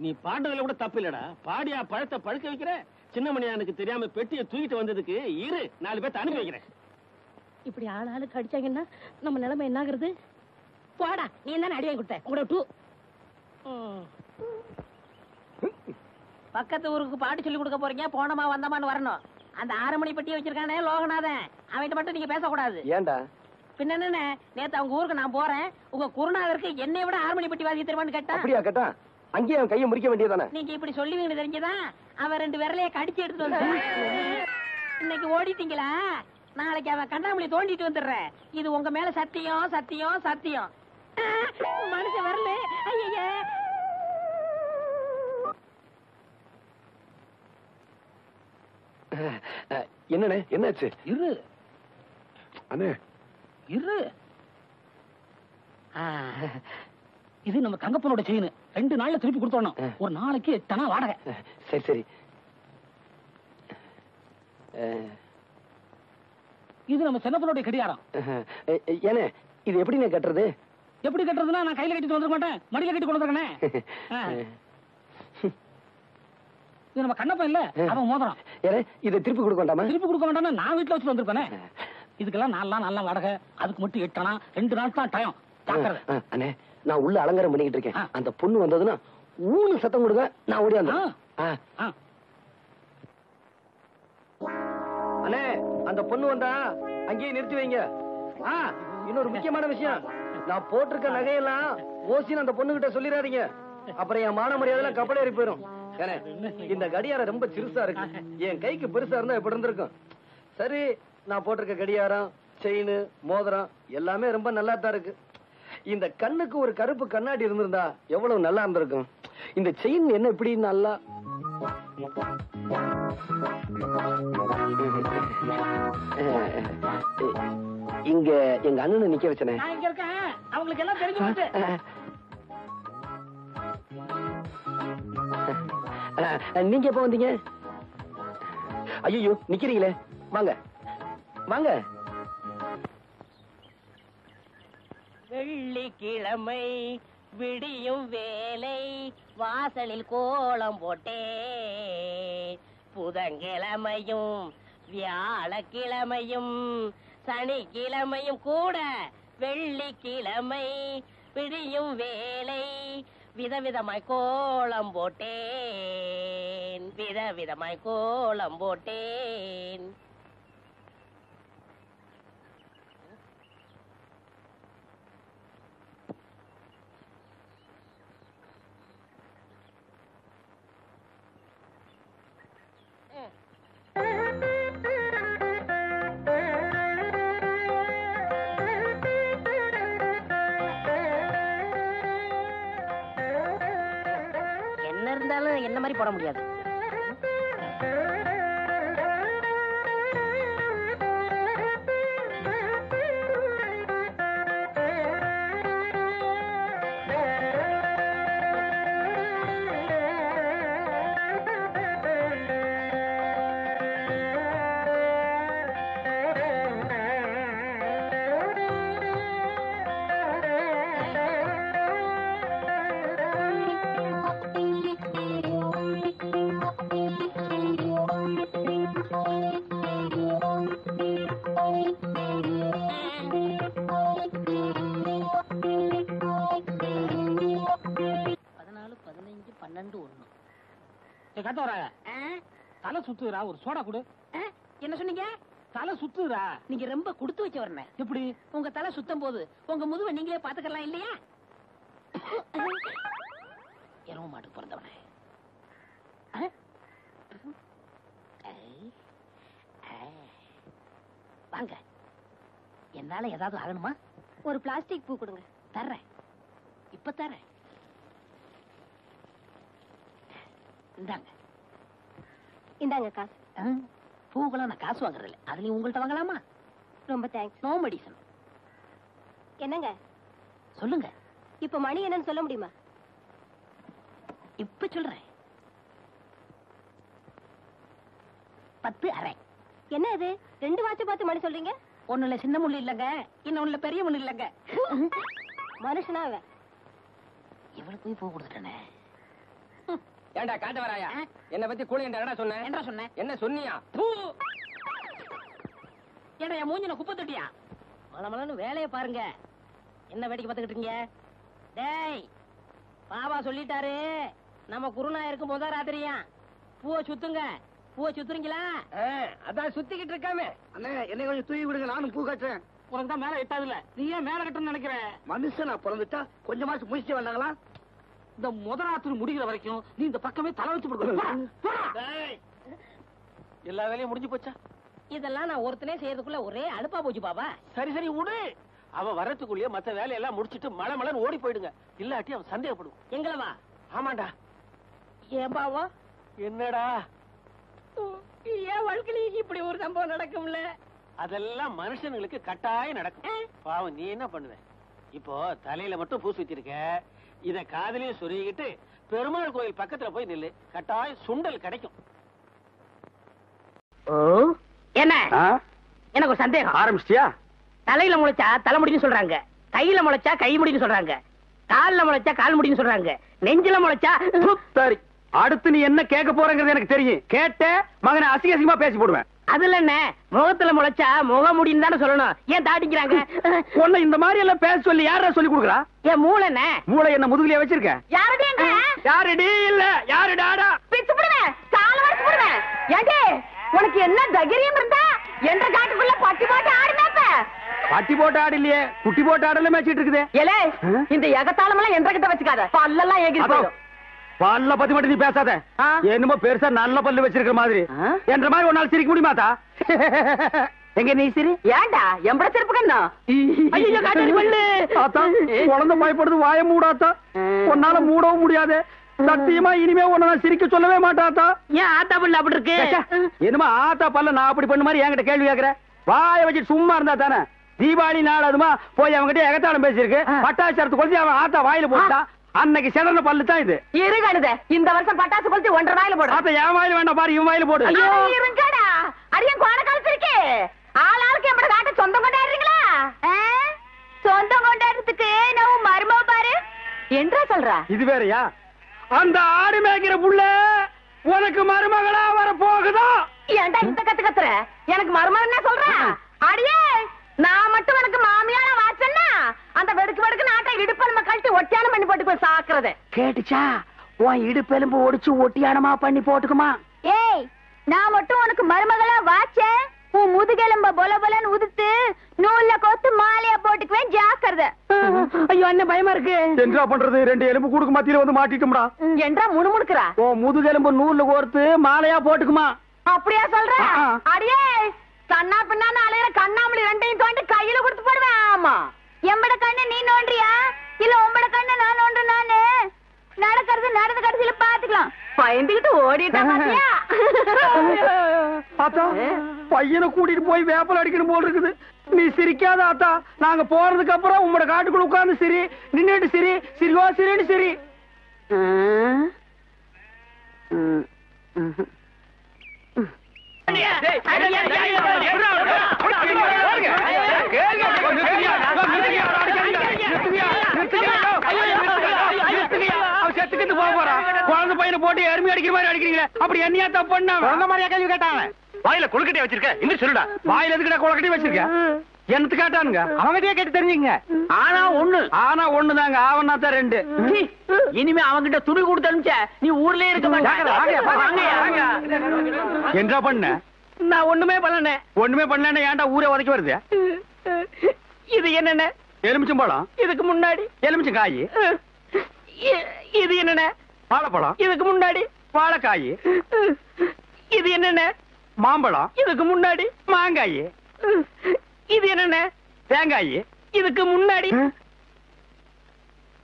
Speaker 1: நீ பாடுறதுல கூட தப்பு இல்லடா. பாடியா பழத்தை பழுக்க வைக்கிற? சின்னமணியானுக்கு தெரியாம பெட்டியை தூக்கிட்டு வந்ததுக்கு இரு 4 பேர்த்த அனுப்பி வைக்கிறேன்.
Speaker 2: இப்படி ஆளாளுக்கு அடிச்சாங்கன்னா நம்ம நிலைமை என்ன ஆகுறது? போடா, நீ என்ன அடி வாங்கி கொடுத்த? உங்களோட 2 பக்கத்து ஊருக்கு பாட்டு சொல்லி கொடுக்க போறீங்க, போனமா வந்தமான்னு வரணும். அந்த 6 மணி பெட்டியை வச்சிருக்கானே லோகநாதன், அவன்கிட்ட மட்டும் நீங்க பேசக்கூடாது.
Speaker 1: ஏண்டா?
Speaker 2: பின்ன என்ன, நேத்து அவங்க ஊருக்கு நான் போறேன், உங்க குருநாதருக்கு என்னை விட ஹார்மோனி பட்டி வாசிக்க தெரியுமான்னு கேட்டா.
Speaker 3: அப்படியா கேட்டா? அங்கேயே அவன் கையை முறிக்க வேண்டியதானே?
Speaker 2: நீங்க இப்படி சொல்லுவீங்கன்னு தெரிஞ்சதான் அவன் 2 விரலைய கடிச்சு எடுத்துட்டு வந்தான். இன்னைக்கு ஓடிட்டீங்களா, நாளைக்கு அவன் கண்ணாமூலி தோண்டிட்டு வந்துடுறேன். இது உங்க மேல சத்தியம் சத்தியம் சத்தியம். மனுஷன் வரல. ஐயா
Speaker 3: என்னண்ணே, என்னாச்சு?
Speaker 1: இரு
Speaker 3: அண்ணே,
Speaker 1: இரு. இது நம்ம தங்கப்பனோட செயின். 2 நாள்ல திருப்பி கொடுத்தோம். ஒரு நாளைக்கு 8 வாடகை.
Speaker 3: சரி சரி.
Speaker 1: இது நம்ம சின்னப்பனோட கடிகாரம்.
Speaker 3: ஏனே, இது எப்படிண்ணே கட்டுறது?
Speaker 1: எப்படி கட்டுறதுன்னா, நான் கையில கட்டிட்டு வந்துட மாட்டேன், மடியில கட்டி கொண்டு வந்துருக்கேன். இது நம்ம கண்ணப்பன் இல்ல, அவன் மோதிரம்.
Speaker 3: ஏனே, இதை திருப்பி கொடுக்க வேண்டாமா?
Speaker 1: திருப்பி கொடுக்க வேண்டாம், நான் வீட்டுல வச்சுட்டு வந்திருப்பேனே. இதுக்கெல்லாம் 4 நாள் வாடகை, அதுக்கு மட்டும் 8 2 நாள் தான் டைம்.
Speaker 3: அண்ணே, நான் உள்ள அலங்காரம் பண்ணிக்கிட்டு இருக்கேன். அந்த பொண்ணு வந்ததுன்னா ஊனு சத்தம் கொடுங்க, நான் ஓடி வந்தேன். அண்ணே, அந்த பொண்ணு வந்தா அங்கேயே நிறுத்தி வைங்க. இன்னொரு முக்கியமான விஷயம், நான் போட்டிருக்க நகையெல்லாம் ஓசின்னு அந்த பொண்ணு கிட்ட சொல்லிடாதீங்க. அப்புறம் என் மான மரியாதை கப்பல் ஏறி போயிரும். இந்த கடியாரம் ரொம்ப சிறுசா இருக்கு, என் கைக்கு பெருசா இருந்தா எப்படி இருந்திருக்கும். சரி, நான் போட்டிருக்க கடியாரம், செயின், மோதிரம் எல்லாமே ரொம்ப நல்லா தான் இருக்கு. இந்த கண்ணுக்கு ஒரு கருப்பு கண்ணாடி இருந்திருந்தா எவ்வளவு நல்லா இருந்திருக்கும். இந்த செயின் என்ன இப்படி நல்லா இங்க எங்க அண்ணனை நிக்க வச்சனே.
Speaker 2: நான் இங்க இருக்கேன், அவங்களுக்கு எல்லாம் தெரிஞ்சு போச்சு.
Speaker 3: நீங்க எப்ப வந்தீங்க? ஐயோ, நிக்கிறீங்களே, வாங்க வாங்க.
Speaker 2: வெள்ளிக்கிழமை விடியும் வேலை, வாசலில் கோலம் போட்டே. புதன்கிழமையும் வியாழக்கிழமையும் சனிக்கிழமையும் கூட வெள்ளிக்கிழமை விடியும் வேலை, விதவிதமாய் கோலம் போட்டேன், விதவிதமாய் கோலம் போட்டேன். என்ன இருந்தாலும் என்ன மாதிரி போட முடியாது.
Speaker 1: தலை சுத்துறா, ஒரு சோடா கொடு.
Speaker 2: என்ன சொன்னீங்க?
Speaker 1: தலை சுத்துறா.
Speaker 2: நீங்க ரொம்ப கொடுத்து வச்ச வரணும்.
Speaker 1: எப்படி?
Speaker 2: உங்க தலை சுத்தம் போது உங்க முதுவை நீங்களே பாத்துக்கலாம் இல்லையா? எருவ மாட்டுக்கு பிறந்தவனே. வாங்க, என்னால ஏதாவது ஆகணுமா?
Speaker 4: ஒரு பிளாஸ்டிக் பூ கொடுங்க.
Speaker 2: தர்றேன், இப்ப தர்றேன். இந்தாங்க.
Speaker 4: இந்தாங்க காசு.
Speaker 2: பூக்கெல்லாம் நான் காசு வாங்குறது இல்லை, அதுலயும் உங்கள்கிட்ட வாங்கலாமா?
Speaker 4: ரொம்ப தேங்க்ஸ்.
Speaker 2: No medicine.
Speaker 4: என்னங்க
Speaker 2: சொல்லுங்க.
Speaker 4: இப்ப மணி என்னன்னு சொல்ல முடியுமா?
Speaker 2: இப்ப சொல்றேன். 10:30.
Speaker 4: என்ன இது 2 வாட்ச் பார்த்து மணி சொல்றீங்க?
Speaker 2: ஒண்ணுல சின்ன முள்ளு இல்லங்க, இன்னொன்னுல பெரிய முள்ளு இல்லங்க.
Speaker 4: மனுஷனா அவன்?
Speaker 2: இவளுக்கு போய் பூ கொடுத்துட்டேனே.
Speaker 3: ஏண்டா காட்ட வராயா? என்ன பத்தி கூலி என்ன சொன்ன?
Speaker 2: என்ன சொன்னேன்?
Speaker 3: என்ன சொன்னியா?
Speaker 2: ஏடா என் மூஞ்சின குப்பை தொட்டியா? மலமலன்னு வேலைய பாருங்க. என்ன வேடிக்கை பார்த்துக்கிட்டு இருக்கீங்க? டேய், பாபா சொல்லிட்டாரு, நம்ம குருநா இருக்கும் போதா ராத்திரியா பூவை சுத்துங்க. பூவை சுத்துறீங்களா?
Speaker 3: அதான் சுத்திக்கிட்டு இருக்காமே. அண்ணே, என்னை கொஞ்சம் தூக்கி விடுங்க, நானும் பூ கட்டுறேன். உனக்கு தான் மேல எட்டாது இல்ல, நீ ஏன் மேல கட்டணும்னு நினைக்கிற?
Speaker 6: மனுஷனா பிறந்துட்டா கொஞ்சமாச்சு முயற்சி வேண்டாங்களா?
Speaker 3: இந்த முதலாத்துல முடிகிற வரைக்கும் நீ இந்த பக்கமே தலை வச்சு கொடுக்கணும். எல்லா வேலையும் முடிஞ்சு போச்சா?
Speaker 2: இதெல்லாம் நான் ஒருத்தனே செய்யறதுக்குள்ள ஒரே அலுப்பா போச்சு பாபா.
Speaker 3: சரி சரி விடு. அவன் வரத்துக்குள்ளேயே மத்த வேலையெல்லாம் முடிச்சிட்டு மலை மலைன்னு ஓடி போயிடுங்க. இல்லாட்டி அவன் சந்தேகப்படும்.
Speaker 2: எங்களவா?
Speaker 3: ஆமாண்டா.
Speaker 2: ஏன் பாவா?
Speaker 3: என்னடா
Speaker 2: ஏன் வாழ்க்கையில இப்படி ஒரு சம்பவம் நடக்கும்ல?
Speaker 3: அதெல்லாம் மனுஷனுங்களுக்கு கட்டாயம் நடக்கும். பாவம் நீ என்ன பண்ணுவ? இப்போ தலையில மட்டும் பூசி வச்சிருக்க, இத காதலையும் சொருகிட்டு பெருமாள் கோயில் பக்கத்துல போய் நில்லு, கட்டாயம் சுண்டல் கிடைக்கும்.
Speaker 2: என்ன எனக்கு ஒரு சந்தேகம்.
Speaker 3: ஆரம்பிச்சிட்டியா?
Speaker 2: தலையில முளைச்சா தலைமுடின்னு சொல்றாங்க, கையில முளைச்சா கை முடின்னு சொல்றாங்க, கால்ல முளைச்சா கால் முடின்னு சொல்றாங்க, நெஞ்சில முளைச்சா.
Speaker 3: சரி, அடுத்து நீ என்ன கேட்க போறங்கிறது எனக்கு தெரியும். கேட்ட மகனை அசிங்க அசிங்கமா பேசி போடுவேன்.
Speaker 2: அதுல என்ன, முகத்துல முளைச்சா முக முடின்னு தானே சொல்லணும். ஏன் தாட்டிக்கிறாங்க?
Speaker 3: உன்னை இந்த மாதிரி எல்லாம் பேச சொல்லி யாரா சொல்லி கொடுக்குறா?
Speaker 2: என் மூளை என்ன?
Speaker 3: மூளை என்ன முதுகுலயே வச்சிருக்க?
Speaker 2: யாருடைய
Speaker 3: யாருடி இல்ல யாரு டாடா
Speaker 2: பிச்சு போடுவேன், கால வரைச்சு போடுவேன். ஏண்டே உனக்கு என்ன தைரியம் இருந்தா என்ற காட்டுக்குள்ள பட்டி போட்டு ஆடுனாப்ப?
Speaker 3: பட்டி போட்டு ஆடு இல்லையே, குட்டி போட்டு ஆடல மேய்ச்சிட்டு இருக்குது.
Speaker 2: ஏலே, இந்த எகத்தாளம் எல்லாம் என்ற கிட்ட வச்சுக்காத, பல்லெல்லாம் ஏகி போயிடும்.
Speaker 3: பல்ல பத்தி மட்டும் நீ பேசாத. என்னமோ பெருசா நல்ல பல்லு வச்சிருக்கிற மாதிரி என்ற மாதிரி ஒரு நாள் சிரிக்க முடியுமாத்தா? எங்க நீ சிரி?
Speaker 2: ஏண்டா எம்பட செருப்பு கண்ணா? ஐயோ காட்டு பல்லு.
Speaker 3: ஆத்தா, குழந்தை பயப்படுது, வாய மூடாத்தா. உன்னால மூடவும் முடியாது. சத்தியமா இனிமே உன்னை நான் சிரிக்க சொல்லவே மாட்டாத்தா.
Speaker 2: ஏன் ஆத்தா பல்லு அப்படி இருக்கு?
Speaker 3: என்னமா ஆத்தா பல்ல நான் அப்படி பண்ண மாதிரி என்கிட்ட கேள்வி கேக்குற? வாய வச்சுட்டு சும்மா இருந்தா தானே. தீபாவளி நாள் அதுமா போய் அவங்ககிட்ட எகத்தாளம் பேசியிருக்கு. பட்டாசரத்து கொளுத்தி அவன் ஆத்தா வாயில போட்டா. அன்னைக்கு செதன பல்லு தான் இது.
Speaker 2: இருங்கடுத, இந்த வருஷம் பட்டாசு கொளுத்தி 1.5 வாயில போடு.
Speaker 3: ஆத்தா என் வாயில வேண்டாம் பாரு, இவன் வாயில போடு.
Speaker 2: ஐயோ இருங்கடா, அடியன் கோண கழுத்திருக்கே. ஆளாளுக்கு எம்பட காட்ட சொந்தம் கொண்டாடுறீங்களா? சொந்தம் கொண்டாடுறதுக்கு நான் மருமக பாரு என்றா சொல்றா.
Speaker 3: இது வேறயா? அந்த ஆடு மேய்க்கிற புள்ள உனக்கு மருமகளா வர போகுதா?
Speaker 2: ஏன்டா இந்த கத்து கத்துற? எனக்கு மருமகன் என்ன சொல்ற? அடியே, நான் மட்டும் எனக்கு மாமியார வாச்சன்னா அந்த வெடுக்கு வெடுக்கு நாட்டை இடுப்பெலும்ப கழட்டி ஒட்டியானம் பண்ணி போட்டு போய் சாக்குறது
Speaker 3: கேட்டுச்சா? உன் இடுப்பெலும்பு ஒடிச்சு ஒட்டியானமா பண்ணி போட்டுக்குமா?
Speaker 4: ஏய், நான் மட்டும் உனக்கு மருமகளா வாச்சேன், உன் முதுகெலும்ப பொல பொலன்னு உதுத்து நூல்ல கோத்து மாலையா போட்டுக்குவேன், ஜாக்கிரதை.
Speaker 2: ஐயோ என்ன பயமா இருக்கு.
Speaker 3: என்ன பண்றது? 2 எலும்பு கூடுக்கு மத்தியில வந்து மாட்டிட்டோம்டா.
Speaker 2: என்றா முணுமுணுக்குறா?
Speaker 3: ஓ முதுகெலும்பு நூல்ல கோர்த்து மாலையா போட்டுக்குமா?
Speaker 2: அப்படியா சொல்ற? அடியே, கண்ணா பின்னான்னு அலையிற கண்ணாமலி 2ஐயும் தோண்டி கையில கொடுத்து போடுவேன். ஆமா,
Speaker 4: எம்பட கண்ணு நீ நோண்டியா இல்ல உம்பட கண்ணு நான் நோண்டு? நானு நடக்கிறது நடந்த கடைசியில பாத்துக்கலாம்.
Speaker 2: பயந்துகிட்டு ஓடிட்டா பாத்தியா?
Speaker 3: ஆத்தா, பையனை கூட்டிட்டு போய் வேப்பல் அடிக்கணும் போல் இருக்குது. நீ சிரிக்காத ஆத்தா. நாங்க போறதுக்கு அப்புறம் உங்களோட காட்டுக்குள்ள உட்கார்ந்து சிரி, நின்னுட்டு சிரி, சிரிவா சிரின்னு சிரி. குழந்தை பையனை போட்டு எருமை அடிக்கிற மாதிரி அடிக்கிறீங்களே, அப்படி என்னையா தப்பு பண்ண? குழந்தை மாதிரியா கேள்வி கேட்டாங்க? வாயில கொழுக்கட்டை வச்சிருக்க, இன்னும் சொல்லுடா. வாயில எதுக்குடா கொழுக்கட்டை வச்சிருக்க? என்னத்து கேட்டானுங்க? அவங்ககிட்டயே கேட்டு தெரிஞ்சுங்க. ஆனா ஒண்ணுதாங்க, ஆவனா தான் 2.
Speaker 2: இனிமே அவங்கிட்ட துணி கொடுத்து அனுப்பிச்ச நீ ஊர்லயே இருக்க மாட்டாங்க.
Speaker 3: என்ன பண்ண?
Speaker 2: நான் ஒண்ணுமே பண்ணல.
Speaker 3: ஒண்ணுமே பண்ணல. ஏன்டா ஊரே உதைக்க வருது?
Speaker 2: இது என்னென்ன?
Speaker 3: எலுமிச்சம்பழம்.
Speaker 2: இதுக்கு முன்னாடி
Speaker 3: எலுமிச்சங்காய்.
Speaker 2: இது என்னென்ன?
Speaker 3: வாழைப்பழம்.
Speaker 2: இதுக்கு முன்னாடி
Speaker 3: வாழைக்காய்.
Speaker 2: இது என்னென்ன?
Speaker 3: மாம்பழம்.
Speaker 2: இதுக்கு முன்னாடி
Speaker 3: மாங்காய்.
Speaker 2: இது என்னென்ன?
Speaker 3: தேங்காய்.
Speaker 2: இதுக்கு முன்னாடி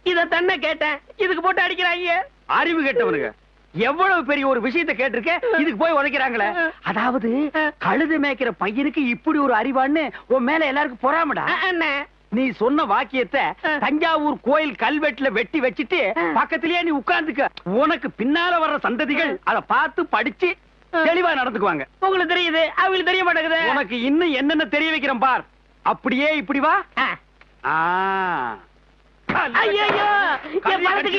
Speaker 2: இத தன்ன கேட்டேன், இதுக்கு போட்டு அடிக்கிறாங்க.
Speaker 3: அறிவு கேட்டவனுங்க எவ்வளவு பெரிய ஒரு விஷயத்தை கேட்டிருக்க, இதுக்கு போய் உதைக்கிறாங்களே. அதாவது கழுது மேய்க்கிற பையனுக்கு இப்படி ஒரு அறிவான்னு உன் மேல எல்லாருக்கும் பொறாமடா. நீ சொன்ன வாக்கியத்தை தஞ்சாவூர் கோயில் கல்வெட்டுல வெட்டி வச்சிட்டு பக்கத்திலேயே நீ உட்கார்ந்துக்க. உனக்கு பின்னால வர்ற சந்ததிகள் அதை பார்த்து படிச்சு தெளிவா நடந்துக்குவாங்க.
Speaker 2: உங்களுக்கு தெரியுது, அவங்களுக்கு தெரிய மாட்டேங்குது.
Speaker 3: உனக்கு இன்னும் என்னென்ன தெரிய வைக்கிறேன் பார். அப்படியே இப்படி வா.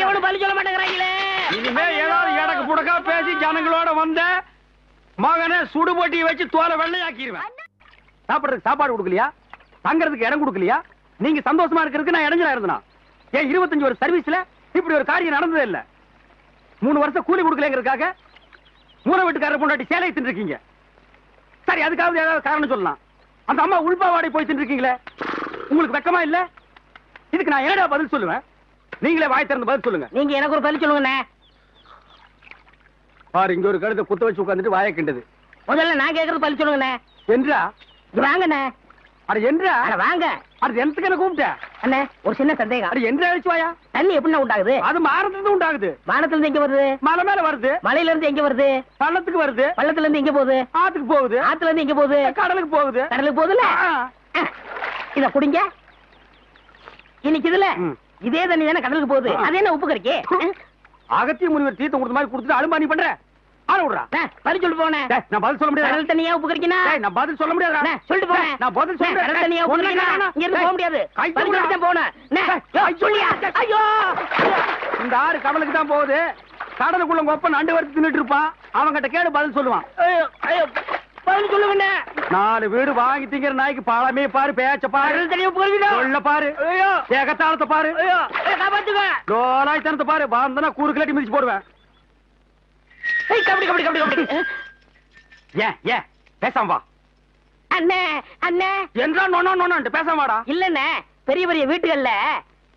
Speaker 2: எவ்வளவு பலி சொல்ல மாட்டேங்கிறாங்களே.
Speaker 3: இனிமே ஏதாவது எனக்கு புடக்கா பேசி ஜனங்களோட வந்த மகனை சுடுபொட்டி வச்சு தோலை வெள்ளையாக்கிடுவேன். சாப்பிடுறதுக்கு சாப்பாடு கொடுக்கலையா? தங்கறதுக்கு இடம் கொடுக்கலையா? நீங்க சந்தோஷமா இருக்கிறதுக்கு நான் இடைஞ்சலா இருந்தேனா? ஏன் 25 வருஷம் சர்வீஸ்ல இப்படி ஒரு காரியம் நடந்ததே இல்ல. 3 வருஷம் கூலி கொடுக்கலங்கிறதுக்காக மூண வீட்டுக்காரர் பொண்டாட்டி சேலை தின்னு இருக்கீங்க. சரி, அதுக்காவது ஏதாவது காரணம் சொல்லலாம். அந்த அம்மா உள்பாவாடை போய் இருக்கீங்களே, உங்களுக்கு வெக்கமா இல்ல? இதுக்கு நான் என்னடா பதில் சொல்லுவேன்? நீங்களே வாய் திறந்து பதில் சொல்லுங்க.
Speaker 2: நீங்க எனக்கு ஒரு பதில் சொல்லுங்கண்ணே.
Speaker 3: பாரு, இங்க ஒரு கழுதை குத்த வச்சு உட்காந்துட்டு வாயை கிண்டது.
Speaker 2: முதல்ல நான் கேக்குறது பதில் சொல்லுங்கண்ணே.
Speaker 3: என்றா?
Speaker 2: இங்க வாங்கண்ணே.
Speaker 3: அட என்றா?
Speaker 2: அட வாங்க.
Speaker 3: அது என்னத்துக்கு என்ன கூப்பிட்ட?
Speaker 2: அண்ணே, ஒரு சின்ன சந்தேகம்.
Speaker 3: அட என்றா அழிச்சு வாயா?
Speaker 2: தண்ணி எப்படின்னா உண்டாகுது?
Speaker 3: அது மாறதுல உண்டாகுது.
Speaker 2: வானத்துல இருந்து எங்க வருது?
Speaker 3: மலை மேல வருது.
Speaker 2: மலையில இருந்து எங்க வருது?
Speaker 3: பள்ளத்துக்கு வருது.
Speaker 2: பள்ளத்துல இருந்து எங்க போகுது?
Speaker 3: ஆத்துக்கு போகுது.
Speaker 2: ஆத்துல இருந்து எங்க போகுது?
Speaker 3: கடலுக்கு போகுது.
Speaker 2: கடலுக்கு போகுதுல. இத குடிங்க. இன்னைக்கு இதுல இதே தண்ணி தானே கடலுக்கு போகுது. அது என்ன உப்பு கறிக்கு?
Speaker 3: அகத்திய முனிவர் தீர்த்தம் கொடுத்த மாதிரி கொடுத்துட்டு அலும்பா நீ பண்ற? ஆள விடுறா.
Speaker 2: பதில் சொல்லிட்டு போனே.
Speaker 3: நான் பதில் சொல்ல முடியாது.
Speaker 2: கடல் தண்ணியா உப்பு கறிக்கினா?
Speaker 3: நான் பதில் சொல்ல முடியாது.
Speaker 2: சொல்லிட்டு போனேன்.
Speaker 3: நான் பதில் சொல்றேன்.
Speaker 2: கடல் தண்ணியா உப்பு கறிக்கினா? இங்க இருந்து போக முடியாது. பதில் சொல்லிட்டு தான் போனேன். சொல்லியா? ஐயோ,
Speaker 3: இந்த ஆறு கடலுக்கு தான் போகுது. கடலுக்குள்ள கொப்ப நண்டு வறுத்து தின்னுட்டு இருப்பான். அவன்கிட்ட கேடு பதில் சொல்லுவான்.
Speaker 2: பதில் சொல்லுங்க.
Speaker 3: 4 வீடு வாங்கி திங்கிற நாய்க்கு பாலமே பாரு, பேச்ச பாரு,
Speaker 2: கடல் தண்ணியா உப்பு கறிக்கினா?
Speaker 3: சொல்ல பாரு, ஏகத்தாளத்தை பாரு,
Speaker 2: காப்பாத்துங்க.
Speaker 3: லோலாய்த்தனத்தை பாரு. பாந்தனா கூறு கிளட்டி மிதிச்சு போடுவேன்.
Speaker 2: கபடி கபடி கபடி கபடி.
Speaker 3: ஏன் பேசாம வா.
Speaker 2: அண்ணே அண்ணே
Speaker 3: என்றா நோனோ நோனோன்ட்டு பேசாம வாடா.
Speaker 2: இல்லண்ணே, பெரிய பெரிய வீட்டுகள்ல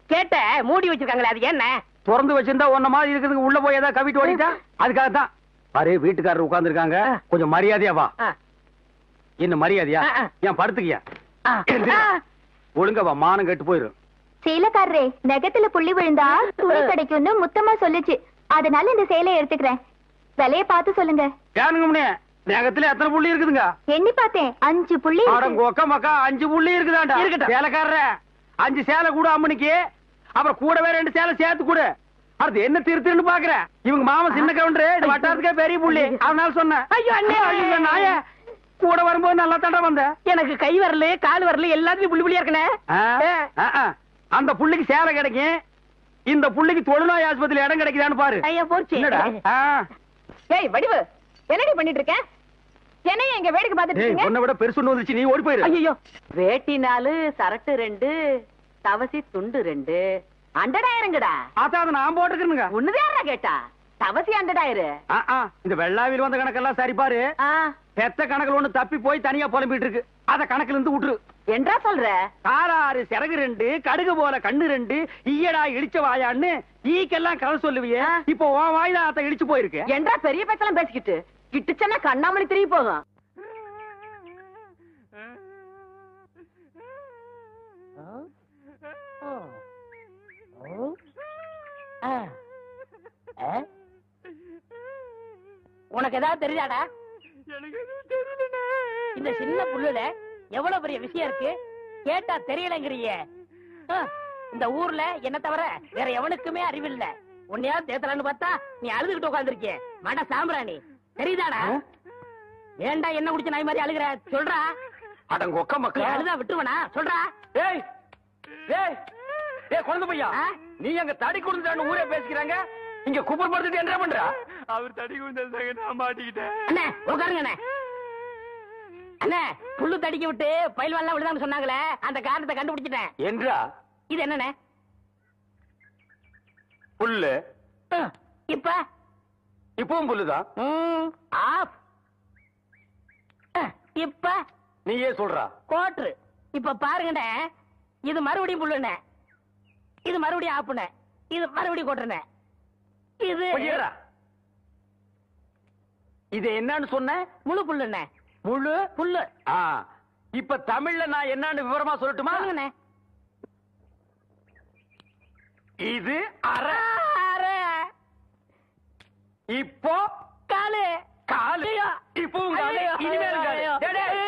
Speaker 2: கேட்ட மூடி வச்சிருக்காங்களே, அது என்ன?
Speaker 3: திறந்து வச்சிருந்தா ஒன்ன மாதிரி இருக்குதுங்க. உள்ள போய் ஏதாவது கவிட்டு ஓடிட்டா அதுக்காகத்தான். பாரு, வீட்டுக்காரர் உட்கார்ந்து இருக்காங்க. கொஞ்சம் மரியாதையா வா. என்ன மரியாதையா? ஏன் படுத்துக்கியா? ஒழுங்க வா, மானம் கெட்டு போயிரும்.
Speaker 4: சேலைக்காரரே, நெகத்துல புள்ளி விழுந்தா துணி கிடைக்கும்னு முத்தமா சொல்லுச்சு. அதனால இந்த சேலையை எடுத்துக்கிறேன். விலைய பார்த்து சொல்லுங்க.
Speaker 3: ஏனுங்க முன்னே, நகத்துல எத்தனை புள்ளி இருக்குதுங்க?
Speaker 4: எண்ணி பார்த்தேன், 5 புள்ளி இருக்கு.
Speaker 3: கொக்க மக்கா 5 புள்ளி இருக்குதாண்டா. சேலைக்காரர 5 சேலை கூட அம்மனுக்கு, அப்புறம் கூடவே 2 சேலை சேர்த்து கூட. அது என்ன திருத்துன்னு பாக்குற? இவங்க மாமா சின்ன கவுண்டரு, இது வட்டாரத்துக்கே பெரிய புள்ளி. அதனால சொன்னேன்.
Speaker 2: ஐயோ அண்ணே,
Speaker 3: ஐயோ நாய, கூட வரும்போது நல்லா தண்டை வந்த.
Speaker 2: எனக்கு கை வரல கால் வரல எல்லாத்துலயும் புள்ளி புள்ளியா இருக்கனே.
Speaker 3: அந்த புள்ளிக்கு சேலை கிடைக்கும். இந்த புள்ளிக்கு தொழுநோய் ஆஸ்பத்திரியில இடம் கிடைக்குதான்னு பாரு.
Speaker 2: ஐயா போச்சு.
Speaker 3: என்னடா?
Speaker 4: ஏய் வடிவு, என்னடி பண்ணிட்டு இருக்க? என்னைய எங்க வேடிக்கை பார்த்துட்டு இருக்கீங்க?
Speaker 3: உன்னை விட பெருசு ஒண்ணு வந்துச்சு, நீ ஓடி போயிரு.
Speaker 2: ஐயோ,
Speaker 7: வேட்டி 4, சரட்டு 2, தவசி துண்டு 2, அண்டடாயிரங்கடா.
Speaker 3: அதான் நான் போட்டுக்கிறேனுங்க.
Speaker 7: ஒண்ணுதான் கேட்டா தவசி அண்டடாயிரு.
Speaker 3: இந்த வெள்ளாவில் வந்த கணக்கெல்லாம் சரி பாரு. பெத்த கணக்குல ஒண்ணு தப்பி போய் தனியா புலம்பிட்டு இருக்கு. அத கணக்குல இருந்து விட்டுரு.
Speaker 7: என்றா சொல்ற?
Speaker 3: காராறு சிறகு 2, கடுகு போல கண்ணு 2, ஈயடா இடிச்ச வாயான்னு ஈக்கெல்லாம் கதை சொல்லுவியே. இப்போ உன் வாயில அத இடிச்சு போயிருக்கு.
Speaker 7: என்றா பெரிய பேச்செல்லாம் பேசிக்கிட்டு கிட்டுச்சன்னா கண்ணாமணி திரும்பி போகும்.
Speaker 2: உனக்கு ஏதாவது தெரியாதா? இந்த சின்ன புல்லுல எவ்வளவு பெரிய விஷயம் இருக்கு, கேட்டா தெரியலங்கிறிய. இந்த ஊர்ல என்ன தவிர வேற எவனுக்குமே அறிவில்ல. உன்னையாவது தேத்தலான்னு பார்த்தா நீ அழுதுகிட்டு உட்கார்ந்துருக்கிய. மாடா சாம்பிராணி, தெரியுதாடா? ஏண்டா என்ன குடிச்ச நாய் மாதிரி அழுகுற? சொல்றா.
Speaker 3: அடங்க ஒக்க மக்கள்
Speaker 2: அழுதா விட்டுருவனா? சொல்றா.
Speaker 3: ஏய் ஏய் ஏய் குழந்தை பையா, நீ அங்க தடி குடுந்தான்னு ஊரே பேசிக்கிறாங்க. இங்க குப்பர் படுத்துட்டு என்ன பண்றா? அவர் தடி குடுந்தாங்க, நான் மாட்டிக்கிட்டேன்.
Speaker 2: அண்ணே உட்காருங்க அண்ணே. அண்ணே, புல்லு தடிக்க விட்டு பயில்வான்லாம் விடுதான்னு சொன்னாங்களே, அந்த காரணத்தை கண்டுபிடிச்சிட்டேன்.
Speaker 3: என்றா?
Speaker 2: இது என்னண்ணே?
Speaker 3: புல்லு.
Speaker 2: இப்ப
Speaker 3: இப்பவும் புல்லுதான்.
Speaker 2: ஆஃப். இப்ப
Speaker 3: நீயே சொல்றா.
Speaker 2: கோட்ரு. இப்ப பாருங்கண்ணே, இது மறுபடியும் புல்லுண்ணே, இது மறுபடியும் ஆப்புண்ணே, இது மறுபடியும் கோட்டுண்ணே. இது
Speaker 3: இது என்னன்னு சொன்ன?
Speaker 2: முழு புல்லுண்ணே.
Speaker 3: முழு
Speaker 2: புல்லு.
Speaker 3: இப்ப தமிழ்ல நான் என்னன்னு விவரமா சொல்லட்டுமா?
Speaker 2: சொல்லுங்கண்ணே.
Speaker 3: இது அரை. இப்போ
Speaker 2: காலு.
Speaker 3: காலு. இப்பவும் காலு. இனிமேல் காலு.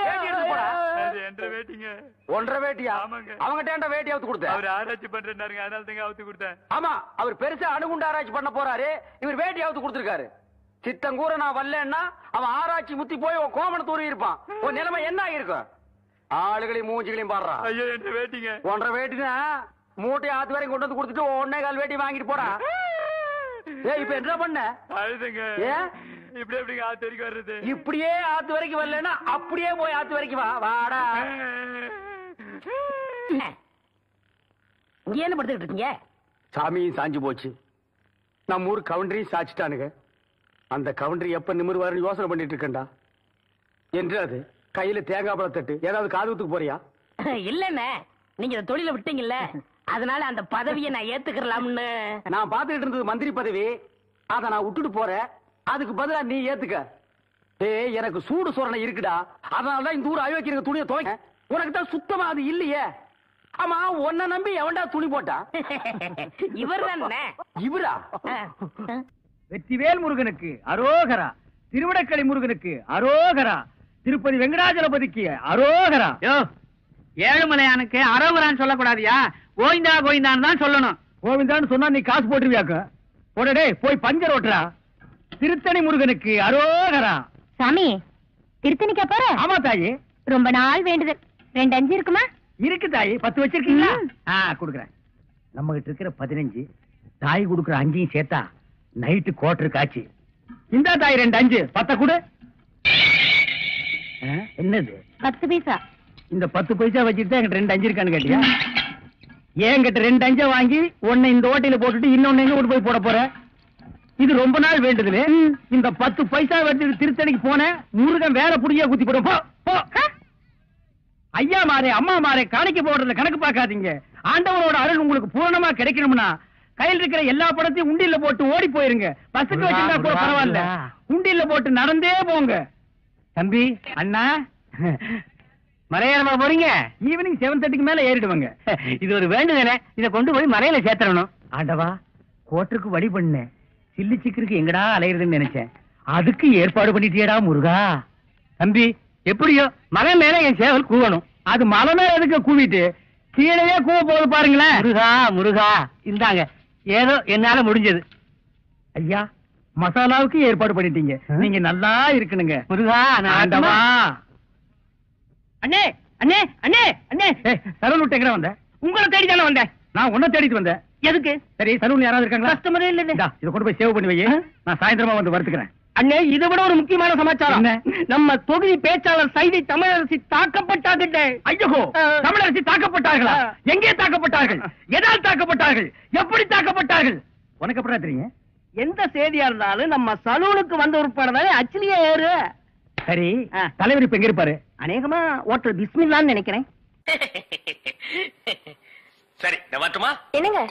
Speaker 3: வேட்டி எடுத்து போடா. ஒன்றரை வேட்டியா? அவங்கிட்ட வேட்டி அவுத்து கொடுத்த.
Speaker 8: அவர் ஆராய்ச்சி பண்றாருங்க, அதனால தாங்க அவுத்து கொடுத்தேன்.
Speaker 3: ஆமா, அவர் பெருசா அணுகுண்டு ஆராய்ச்சி பண்ண போறாரு. இவர் வேட்டி அவுத்து கொடுத்திருக்காரு. சித்தங்கூர நான் வரலன்னா அவன் ஆராய்ச்சி முத்தி போய் கோமண தூரி இருப்பான். உன் நிலைமை என்ன ஆகிருக்கும்? ஆளுகளையும் மூஞ்சிகளையும் பாடுறான்.
Speaker 8: ஐயோ என்ற வேட்டிங்க.
Speaker 3: ஒன்றரை வேட்டினா மூட்டை ஆத்து வரைக்கும் கொண்டு வந்து கொடுத்துட்டு 1.25 வேட்டி வாங்கிட்டு போடா. இப்ப என்ன பண்ண?
Speaker 8: அழுதுங்க.
Speaker 3: ஏன்
Speaker 8: இப்படி எப்படிங்க ஆத்து வரைக்கும் வர்றது?
Speaker 3: இப்படியே ஆத்து வரைக்கும் வரலன்னா அப்படியே போய் ஆத்து வரைக்கும் வா. வாடா.
Speaker 2: இங்க என்ன படுத்துக்கிட்டு இருக்கீங்க?
Speaker 3: சாமியும் சாஞ்சு போச்சு, நம்ம ஊர் கவுண்டரையும் சாச்சிட்டானுங்க. அந்த கவுண்டரி எப்ப நிமிர்வாருன்னு யோசனை பண்ணிட்டு இருக்கேன்டா. என்று அது கையில தேங்காய் பழம் தட்டு ஏதாவது காதுகுத்துக்கு போறியா?
Speaker 2: இல்லண்ணே, நீங்க இந்த தொழில விட்டீங்கல்ல, அதனால அந்த பதவியை நான் ஏத்துக்கலாம்னு.
Speaker 3: நான் பாத்துக்கிட்டு இருந்தது மந்திரி பதவி, அத நான் விட்டுட்டு போறேன். அதுக்கு பதிலா நீ ஏத்துக்க. டேய், எனக்கு சூடு சொரணை இருக்குடா, அதனாலதான் இந்த ஊர் அயோக்கியங்க துணியை துவைக்க. உனக்கு தான் சுத்தமா அது இல்லையே. ஆமா, உன்னை நம்பி எவன்டா துணி போட்டா?
Speaker 2: இவர் தானே.
Speaker 3: இவரா? வெற்றிவேல் முருகனுக்கு அரோகரா, திருவிடக்கலை முருகனுக்கு அரோகரா, திருப்பதி வெங்கடாஜலபதிக்கு அரோகரா. ஏழுமலையானுக்கு அரோகரான்னு சொல்லக்கூடாதியா, கோவிந்தா கோவிந்தான்னு தான் சொல்லணும். கோவிந்தான்னு சொன்னா நீ காசு போட்டுருவியாக்க. போடே, போய் பஞ்சர் ஓட்டுறா. திருத்தணி முருகனுக்கு அரோகரா.
Speaker 4: சாமி, திருத்தணிக்கா போற?
Speaker 3: ஆமா தாயி,
Speaker 4: ரொம்ப நாள் வேண்டுதல். 2 அஞ்சு இருக்குமா?
Speaker 3: இருக்கு தாயி. 10 வச்சிருக்கீங்களா? குடுக்குறேன். நம்ம கிட்ட இருக்கிற 15, தாய் குடுக்குற 5 சேர்த்தா நைட்டு கோட்டருக்கு ஆச்சு. இந்த தாய் 2 5 10 கொடு. என்னது?
Speaker 4: 10 பைசா.
Speaker 3: இந்த 10 பைசா வச்சுட்டு என்கிட்ட 2 5 இருக்கான்னு கேட்டியா? என்கிட்ட 2 5 வாங்கி ஒன்னு இந்த ஓட்டையில போட்டுட்டு இன்னொன்னு எங்க போய் போட போற? இது ரொம்ப நாள் வேண்டுதல். இந்த 10 பைசா வச்சு திருத்தணிக்கு போனேன், முருகன் வேற புடியா குத்தி போடும். போ. ஐயா மாரே, அம்மா மாரே, காணிக்க போடுறதுல கணக்கு பார்க்காதீங்க. ஆண்டவரோட அருள் உங்களுக்கு பூரணமா கிடைக்கணும்னா கையில் இருக்கிற எல்லா படத்தையும் உண்டியில போட்டு ஓடி போயிருங்க. பஸ்ஸுக்கு வச்சிருந்தா கூட பரவாயில்ல, உண்டியில போட்டு நடந்தே போங்க. தம்பி, அண்ணா, மலையாளமா போறீங்க? ஈவினிங் 7:30க்கு மேல ஏறிடுவாங்க. இது ஒரு வேண்டுதலே, இத கொண்டு போய் மலையில சேர்த்தரணும். ஆண்டவா, கோட்டருக்கு வழி பண்ண சில்லி சிக்கருக்கு எங்கடா அலையிறதுன்னு நினைச்சேன். அதுக்கு ஏற்பாடு பண்ணிட்டியடா முருகா. தம்பி, எப்படியோ மலை மேல என் சேவல் கூவணும். அது மலை மேல எதுக்கு கூவிட்டு கீழே கூவ போது பாருங்களேன். முருகா முருகா, இந்தாங்க ஏதோ என்னால முடிஞ்சது. ஐயா, மசாலாவுக்கு ஏற்பாடு பண்ணிட்டீங்க. நீங்க நல்லா இருக்கணுங்க முருகா. ஆண்டவா. அண்ணே அண்ணே அண்ணே அண்ணே, சலூன் விட்டு எங்க வந்த? உங்களை தேடி தானே வந்தேன். நான் உன்னை தேடிட்டு வந்தேன். எதுக்கு? சரி, சலூன் யாராவது இருக்காங்களா? கஸ்டமரே இல்ல. இதை கொண்டு போய் சேவ் பண்ணி வை, நான் சாயந்தரமா வந்து வறுத்துக்கிறேன். அண்ணே, இதை விட ஒரு முக்கியமான சமாச்சாரம். நம்ம தொகுதி பேச்சாளர் சைதை தமிழரசி தாக்கப்பட்டார்கள். ஐயோ, தமிழரசி தாக்கப்பட்டார்களா? எங்கே தாக்கப்பட்டார்கள்? எதால் தாக்கப்பட்டார்கள்? எப்படி தாக்கப்பட்டார்கள்? உனக்கு எப்படா தெரியும்? எந்த செய்தியா இருந்தாலும் நம்ம சலூனுக்கு வந்த உட்படதானே அச்சிலியே ஏறு. சரி, தலைவர் இப்ப எங்க இருப்பாரு? அநேகமா ஓட்டல் பிஸ்மில்லான்னு நினைக்கிறேன்.
Speaker 1: சரி, நான் வரட்டுமா?
Speaker 4: என்னங்க,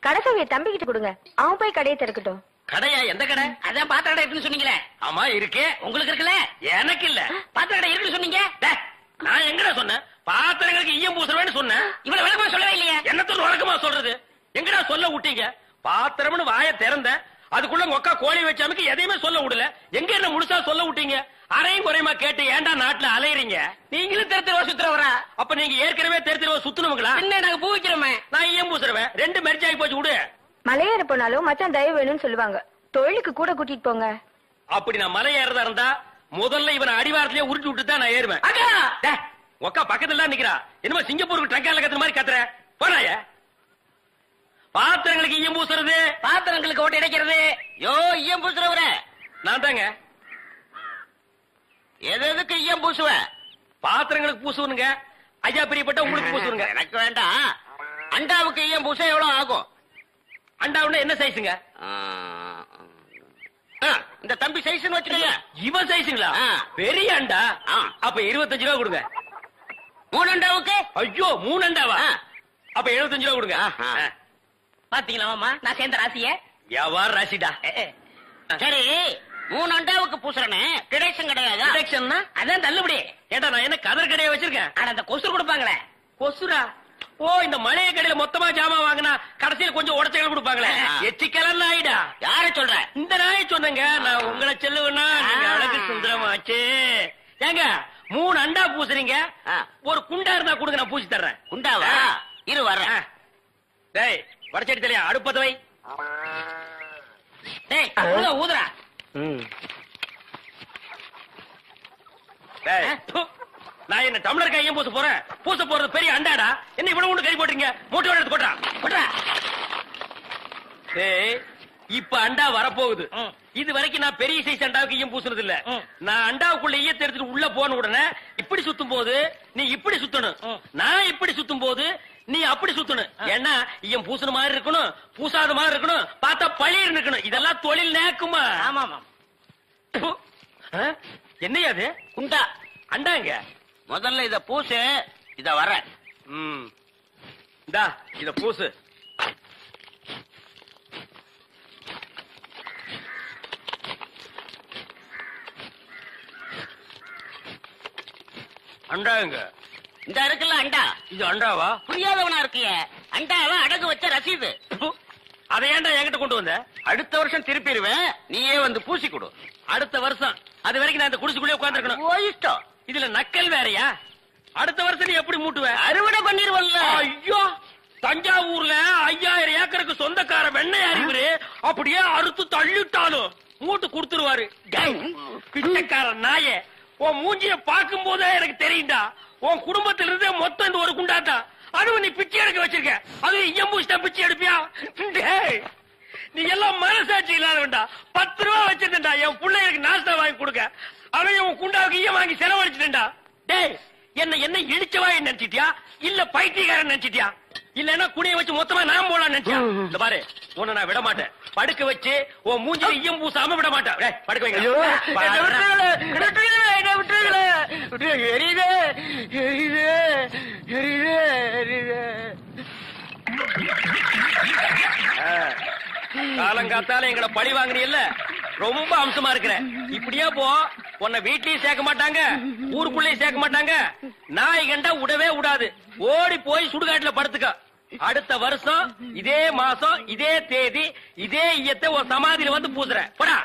Speaker 4: கடைசாவிய தம்பி கிட்ட கொடுங்க, அவன் போய் கடையை திறக்கட்டும்.
Speaker 1: கடையா? எந்த கடை?
Speaker 2: அதான் பாத்திர கடை இருக்குன்னு சொன்னீங்களே.
Speaker 1: ஆமா, இருக்கு.
Speaker 2: உங்களுக்கு இருக்குல்ல?
Speaker 1: எனக்கு இல்ல.
Speaker 2: பாத்திர கடை இருக்குன்னு சொன்னீங்க.
Speaker 1: நான் எங்கடா சொன்னேன்? பாத்திரங்களுக்கு ஈயம் பூசுறேன்னு சொன்னேன்.
Speaker 2: இவ்வளவு விளக்கமா சொல்லவே இல்லையே.
Speaker 1: என்னத்தோட வழக்கமா சொல்றது? எங்கடா சொல்ல விட்டீங்க? பாத்திரம்னு வாய திறந்த, அதுக்குள்ள ஒக்கா கோழி வச்சாமக்கு எதையுமே சொல்ல விடல. எங்க என்ன முழுசா சொல்ல விட்டீங்க? அரையும் குறையுமா கேட்டு ஏன்டா நாட்டுல அலையறீங்க?
Speaker 2: நீங்களும் தெருத்திருவா சுத்துறவரா?
Speaker 1: அப்ப நீங்க ஏற்கனவே தெருத்திருவா சுத்துனவங்களா?
Speaker 2: என்ன நாங்க பூ வைக்கிறோமே.
Speaker 1: நான் ஈயம் பூசுறேன். 2 மெர்ஜ் ஆகி போச்சு. விடு.
Speaker 4: மலையேற போனாலும் மச்சான் தயவு வேணும்னு சொல்லுவாங்க. தொழிலுக்கு கூட கூட்டிட்டு போங்க.
Speaker 1: அப்படி நான் மலை ஏறதா இருந்தா முதல்ல இவனை அடிவாரத்திலேயே உருட்டி விட்டு தான் நான் ஏறுவேன். ஒக்கா பக்கத்துல நிக்கிறா. என்னமோ சிங்கப்பூருக்கு ட்ரங்கால கத்துற மாதிரி கத்துற. போனாய பாத்திரங்களுக்கு ஈயம் பூசுறது,
Speaker 2: பாத்திரங்களுக்கு ஓட்டு இடைக்கிறது.
Speaker 1: யோ ஈயம் பூசுறவர நான் தாங்க. எதுக்கு ஈயம் பூசுவ? பாத்திரங்களுக்கு பூசுவனுங்க. ஐயா பிரியப்பட்ட உங்களுக்கு பூசுவனுங்க. எனக்கு வேண்டாம். அண்டாவுக்கு ஈயம் பூச எவ்வளவு ஆகும்? அண்டாவுன்னா என்ன சைஸுங்க? இந்த தம்பி சைஸ் வச்சுக்கோங்க. இவன் சைஸுங்களா? பெரிய அண்டா. அப்ப 25 ரூபா கொடுங்க. 3 அண்டாவுக்கு? ஐயோ, 3 அண்டாவா? அப்ப 75 ரூபா கொடுங்க.
Speaker 2: பாத்தீங்களா மாமா, நான் சேர்ந்த ராசிய.
Speaker 1: எவ்வாறு ராசிடா?
Speaker 2: சரி, 3 அண்டாவுக்கு பூசுறனே டிடக்ஷன் கிடையாது.
Speaker 1: டிடக்ஷன்னா
Speaker 2: அதான் தள்ளுபடி.
Speaker 1: ஏண்டா, நான் என்ன கதர் கடையை வச்சிருக்கேன்?
Speaker 2: ஆனா அந்த கொசு கொடுப்பாங்களே.
Speaker 1: கொசுரா? ஓ, இந்த மளிகை கடையில மொத்தமா ஜாமான் வாங்கினா கடைசியில் கொஞ்சம் உடச்சல் கொடுப்பாங்களே, எச்சிக்கலன் நாயிடா.
Speaker 2: யார சொல்ற?
Speaker 1: இந்த நாயை சொன்னங்க. நான் உங்களை செல்லுவேன்னா நீங்க அழகு சுந்தரமாச்சு. ஏங்க, 3 அண்டா பூசுறீங்க, ஒரு குண்டா இருந்தா கொடுங்க, நான் பூசி தர்றேன்.
Speaker 2: குண்டாவா? இரு வர்றேன்.
Speaker 1: டேய், வடச்சடி தலையா, அடுப்பத வை.
Speaker 2: டேய், ஊதுறா.
Speaker 1: டேய், நான் என்ன டம்ளர் கையும் பூச போறேன்? பூச போறது பெரிய அண்டாடா. என்ன இவ்வளவு ஒண்ணு கை போட்டீங்க? மூட்டை எடுத்து போட்டா போட்டா. டேய், இப்ப அண்டா வரப்போகுது. இது வரைக்கும் நான் பெரிய சைஸ் அண்டாவுக்கு ஈயம் பூசுனது இல்ல. நான் அண்டாவுக்குள்ள ஈயத்தை எடுத்துட்டு உள்ள போன உடனே இப்படி சுத்தும் போது நீ இப்படி சுத்தணும், நான் இப்படி சுத்தும் போது நீ அப்படி சுத்தணும். ஏன்னா ஈயம் பூசுன மாதிரி இருக்கணும், பூசாத மாதிரி இருக்கணும், பார்த்தா பழிர் இருக்கணும். இதெல்லாம் தொழில் நேக்குமா?
Speaker 2: ஆமா.
Speaker 1: என்னையா அது?
Speaker 2: குண்டா
Speaker 1: அண்டாங்க
Speaker 6: முதல்ல இத பூசு. இத வர.
Speaker 3: இந்தா இத பூசு.
Speaker 6: அண்டாங்க. இந்த இருக்குல்ல அண்டா.
Speaker 3: இது அண்டாவா?
Speaker 6: புரியாதவனா இருக்கிய. அண்டாவ அடகு வச்ச ரசீது.
Speaker 3: அதை ஏன்டா என்கிட்ட கொண்டு வந்த?
Speaker 6: அடுத்த வருஷம் திருப்பிடுவேன். நீயே வந்து பூசி கொடு.
Speaker 3: அடுத்த வருஷம் அது வரைக்கும் நான் இந்த குடிசுக்குள்ளே உட்கார்ந்து இருக்கணும்.
Speaker 6: போயிட்டோம்.
Speaker 3: இதுல நக்கல் வேறயா? அடுத்த வருஷம் நீ எப்படி மூட்டுவ?
Speaker 6: அறுவடை பண்ணிருவல்ல.
Speaker 3: ஐயோ, தஞ்சாவூர்ல 5000 ஏக்கருக்கு சொந்தக்கார வெண்ணெய் அறிவுரு அப்படியே அறுத்து தள்ளிட்டாலும் மூட்டு கொடுத்துருவாரு. பிச்சைக்கார நாயே, உன் மூஞ்சிய பார்க்கும் போதே எனக்கு தெரியும்டா உன் குடும்பத்தில இருந்தே மொத்தம் இந்த ஒரு குண்டாதான். அதுவும் நீ பிச்சை எடுக்க வச்சிருக்க. அது எம்பூசிட்டா பிச்சை எடுப்பியா? நீ எல்லாம் மனசாட்சி இல்லாதவன்டா. 10 ரூபா வச்சிருந்தா என் பிள்ளைகளுக்கு நாஸ்தா வாங்கி கொடுக்க. அவன் உன் குண்டாவுக்கு ஈயம் வாங்கி செலவழிச்சுட்டா. டேய், என்ன இடிச்சவா நினைச்சிட்டியா இல்ல பைத்தியக்காரன் நினைச்சிட்டியா? இல்லன்னா குடிய வச்சு மொத்தமா நான் போலாம் நினைச்சியா? இந்த பாரு, உன்னை நான் விட மாட்டேன். படுக்க வச்சு உன் மூஞ்சில ஈயம் பூசாம விட மாட்டேன். படுக்க வைங்க. காலங்காத்தால எங்களை பழி வாங்குறீல்ல, ரொம்ப அம்சமா இருக்கிற. இப்படியே போ, உன்னை வீட்லயும் சேர்க்க மாட்டாங்க, ஊருக்குள்ளேயும் சேர்க்க மாட்டாங்க. நாய் கண்டா விடவே விடாது. ஓடி போய் சுடுகாட்டுல படுத்துக்க. அடுத்த வருஷம் இதே மாசம் இதே தேதி இதே ஈயத்தை ஒரு சமாதியில வந்து பூசுற. போடா.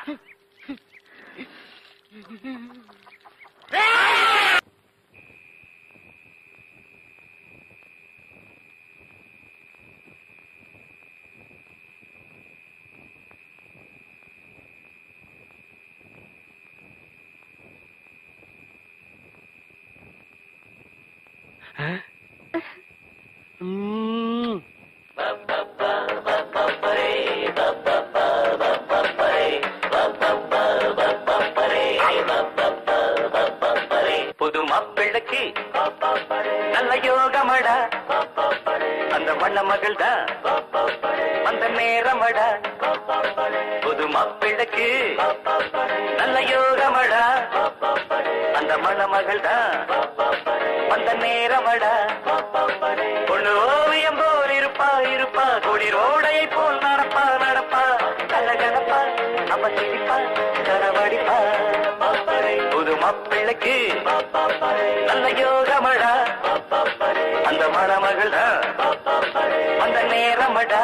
Speaker 9: புது மாப்பிள்ளைக்கு நல்ல யோகமடா, அந்த வண்ண மகள்தா அந்த நேரமடா. புது மாப்பிள்ளைக்கு நல்ல யோகமடா, அந்த மண மகள்தா அந்த நேரமடா. பொண்ணு ஓவியம் போல் இருப்பா இருப்பா, குளிரோடையை போல் நடப்பா நடப்பா, கலகலப்பா அவ சிரிப்பா கரவடிப்பா. புது மாப்பிள்ளைக்கு நல்ல யோகமடா, அந்த மணமகள்தா அந்த நேரமடா.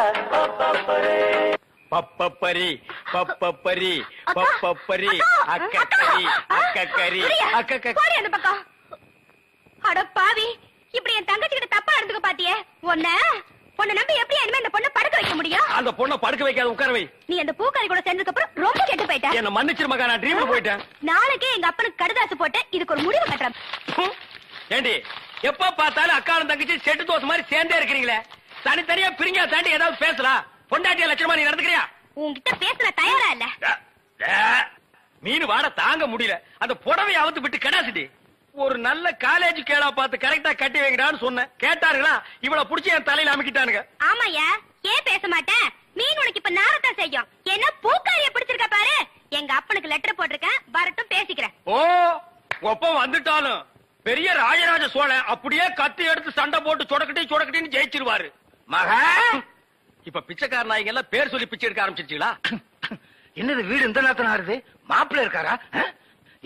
Speaker 3: பப்பப்பரி பப்பப்பரி பப்பப்பரி அக்கக்கரி அக்கக்கரி
Speaker 4: போடி அந்த பக்கம். அட பாவி, இப்படி என் தங்கச்சி கிட்ட தப்பா நடந்துக்க பாத்தியே. உன்னை நம்பி எப்படி இனிமே இந்த பொண்ணை படுக்க வைக்க முடியும்?
Speaker 3: அந்த பொண்ணை படுக்க வைக்காத, உட்கார வை.
Speaker 4: நீ அந்த பூக்காரி கூட சேர்ந்ததுக்கு அப்புறம் ரொம்ப கெட்டு போயிட்ட.
Speaker 3: என்ன மன்னிச்சிரு மகா, நான் ட்ரீம்ல போயிட்டேன்.
Speaker 4: நாளைக்கே எங்க அப்பனுக்கு கடுதாசு போட்டு இதுக்கு ஒரு முடிவு கட்டுறேன்.
Speaker 3: ஏண்டி, எப்ப பார்த்தாலும் அக்காவும் தங்கச்சி செட்டு தோசை மாதிரி சேர்ந்தே இருக்கிறீங்களே. தனித்தனியா பிரிஞ்சா தாண்டி ஏதாவது பேசலாம். பொண்டாட்டிய லட்சணமா நீ நடந்துக்கிறியா?
Speaker 4: உன்கிட்ட பேசுற தயாரா இல்ல.
Speaker 3: மீன் வாட தாங்க முடியல. அந்த புடவையை அவுத்து விட்டு கடாசிட்டி. ஒரு நல்ல காலேஜ் கேளா பார்த்து கரெக்டா கட்டி வைங்கடான்னு சொன்னேன். கேட்டாருங்களா? இவ்வளவு புடிச்சு என் தலையில அமைக்கிட்டானுங்க.
Speaker 4: ஆமாயா, ஏன் பேச மாட்டேன்? மீன் உனக்கு இப்ப நாரத்தான் செய்யும். என்ன பூக்காரிய பிடிச்சிருக்க பாரு. எங்க அப்பனுக்கு லெட்டர் போட்டிருக்கேன், வரட்டும் பேசிக்கிறேன்.
Speaker 3: ஓ, ஒப்பம் வந்துட்டாலும் பெரிய ராஜராஜ சோழன் அப்படியே கத்தி எடுத்து சண்டை போட்டு சொடக்கட்டின்னு ஜெயிச்சிருவாரு. மகா, இப்ப பிச்சைக்கார நாய்ங்க எல்லாம் பேர் சொல்லி பிச்சை எடுக்க ஆரம்பிச்சிருச்சீங்களா?
Speaker 10: என்னது வீடு இந்த நேரத்துல ஆறுது? மாப்பிள்ள இருக்காரா?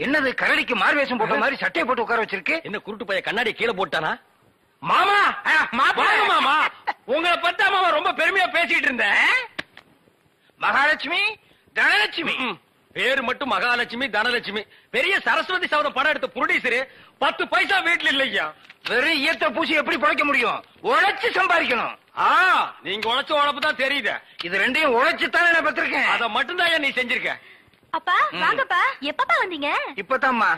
Speaker 10: என்னது கரடிக்கு மார்வேஷம் போட்ட மாதிரி சட்டையை போட்டு உட்கார வச்சிருக்கு?
Speaker 3: என்ன குருட்டு பைய கண்ணாடி கீழே போட்டானா? மாமா மாமா, உங்களை பத்தி மாமா ரொம்ப பெருமையா பேசிட்டு இருந்தேன்.
Speaker 10: மகாலட்சுமி தனலட்சுமி
Speaker 3: பேரு மட்டும் மகாலட்சுமி தனலட்சுமி. பெரிய சரஸ்வதி சபதம் படம் எடுத்த ப்ரொடியூசரு 10 பைசா வீட்டுல இல்லையா.
Speaker 10: வெறும் ஈயத்தை பூசி எப்படி பிழைக்க முடியும்? உழைச்சு சம்பாதிக்கணும்.
Speaker 3: நீங்க உழைச்ச உழைப்பு தான் தெரியுது.
Speaker 10: இது ரெண்டையும் உழைச்சுத்தானே நான் பத்திருக்கேன்.
Speaker 3: அத மட்டும் தான் நீ செஞ்சிருக்க.
Speaker 4: அப்பா வாங்கப்பா. எப்பப்பா வந்தீங்க?
Speaker 10: இப்பதாம்மா.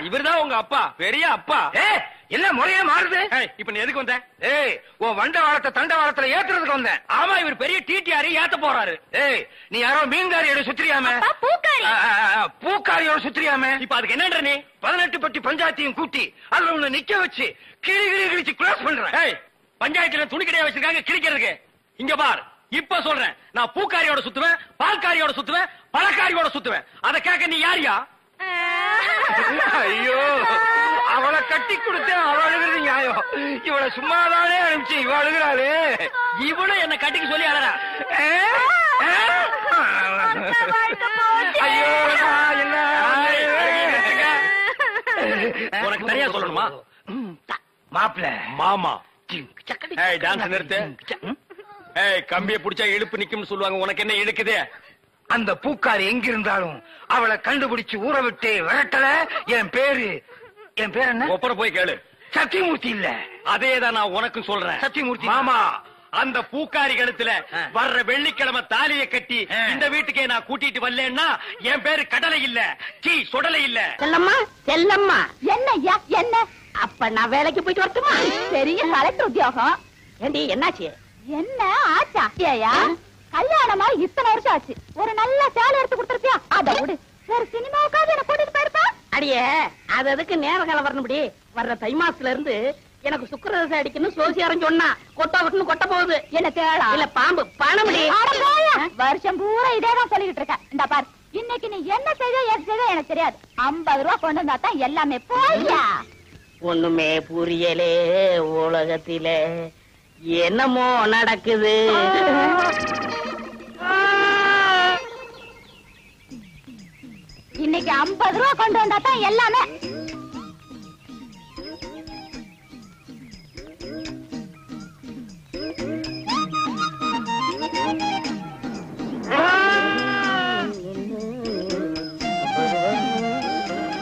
Speaker 3: இவர்தான் உங்க அப்பா, பெரிய அப்பா.
Speaker 10: என்ன முறையே மாறுது?
Speaker 3: இப்ப நீ எதுக்கு வந்த?
Speaker 10: உன் வண்ட வாழத்தை தண்ட வாழத்துல ஏத்துறதுக்கு வந்தேன்.
Speaker 3: ஆமா, இவர் பெரிய டிடிஆர் ஏத்த போறாரு.
Speaker 10: நீ யாரோ மீன்காரியோட சுத்திரியாம? பூக்காரியோட சுத்திரியாம?
Speaker 3: இப்ப அதுக்கு என்னன்ற நீ?
Speaker 10: 18 பட்டி பஞ்சாயத்தையும் கூட்டி அதுல உன்னை நிக்க வச்சு கிழிச்சு கிளாஸ் பண்றேன்.
Speaker 3: பஞ்சாயத்துல துணி கடையா வச்சிருக்காங்க கிழிக்கிறதுக்கு. இங்க பார், இப்ப சொல்றேன், நான் பூக்காரியோட சுத்துவேன், பால்காரியோட சுத்துவேன், பழக்காரியோட சுத்துவேன். அத கேட்க நீ யாரியா?
Speaker 10: ஐயோ, அவளை கட்டி கொடுத்தேன், அவ அழுகிறது நியாயம். இவளை சும்மாதானே அனுப்பிச்சு இவ அழுகிறாளு.
Speaker 1: இவனும் என்ன கட்டிக்க சொல்லி அழறா.
Speaker 10: ஐயோ என்ன
Speaker 1: உனக்கு சரியா சொல்லணுமா?
Speaker 10: மாப்பிள்ள
Speaker 6: மாமா டான்ஸ் நிறுத்து. கம்பிய புடிச்சா இழுப்பு நிக்கும்னு சொல்லுவாங்க, உனக்கு என்ன இழுக்குது?
Speaker 10: அந்த பூக்காரி எங்க இருந்தாலும் அவளை கண்டுபிடிச்சு ஊற விட்டு விரட்டல. என் பேரு என்ன?
Speaker 6: ஒப்பர போய் கேளு.
Speaker 10: சத்தியமூர்த்தி இல்ல.
Speaker 6: அதேதான் நான் உனக்கு சொல்றேன்.
Speaker 10: சத்தியமூர்த்தி
Speaker 6: மாமா, அந்த பூக்காரி கழுத்துல வர்ற வெள்ளிக்கிழமை தாலியை கட்டி இந்த வீட்டுக்கே நான் கூட்டிட்டு வரலன்னா என் பேரு கடலை இல்ல, சீ சொடலை இல்ல.
Speaker 2: செல்லம்மா செல்லம்மா.
Speaker 4: என்ன ஐயா என்ன?
Speaker 2: அப்ப நான் வேலைக்கு போயிட்டு வரட்டுமா?
Speaker 4: பெரிய கலெக்டர் உத்தியோகம்.
Speaker 2: ஏண்டி என்னாச்சு?
Speaker 4: என்ன ஆச்சா? ஐயா கல்யாணமா இத்தனை வருஷம் ஆச்சு, ஒரு நல்ல சேலை எடுத்து கொடுத்துருப்பியா? அத விடு, ஒரு சினிமாவுக்காவது என்ன கூட்டிட்டு போயிருப்பா.
Speaker 2: அடியே அது அதுக்கு நேர காலம் வரணும்படி. வர்ற தை மாசத்துல இருந்து எனக்கு சுக்கிரதசை அடிக்கணும் சோசியாரம் சொன்னா கொட்ட கொட்ட போகுது.
Speaker 4: என்ன தேடா?
Speaker 2: இல்ல பாம்பு பணமுடி.
Speaker 4: வருஷம் பூரா இதேதான் சொல்லிட்டு இருக்க. இந்த பாரு, இன்னைக்கு நீ என்ன செய்த ஏது செய்த எனக்கு தெரியாது. 50 ரூபா கொண்டு வந்தா தான் எல்லாமே. போய்யா.
Speaker 2: ஒண்ணுமே புரியலே உலகத்திலே என்னமோ நடக்குது.
Speaker 4: இன்னைக்கு 50 ரூபா கொண்டு வந்தா தான் எல்லாமே.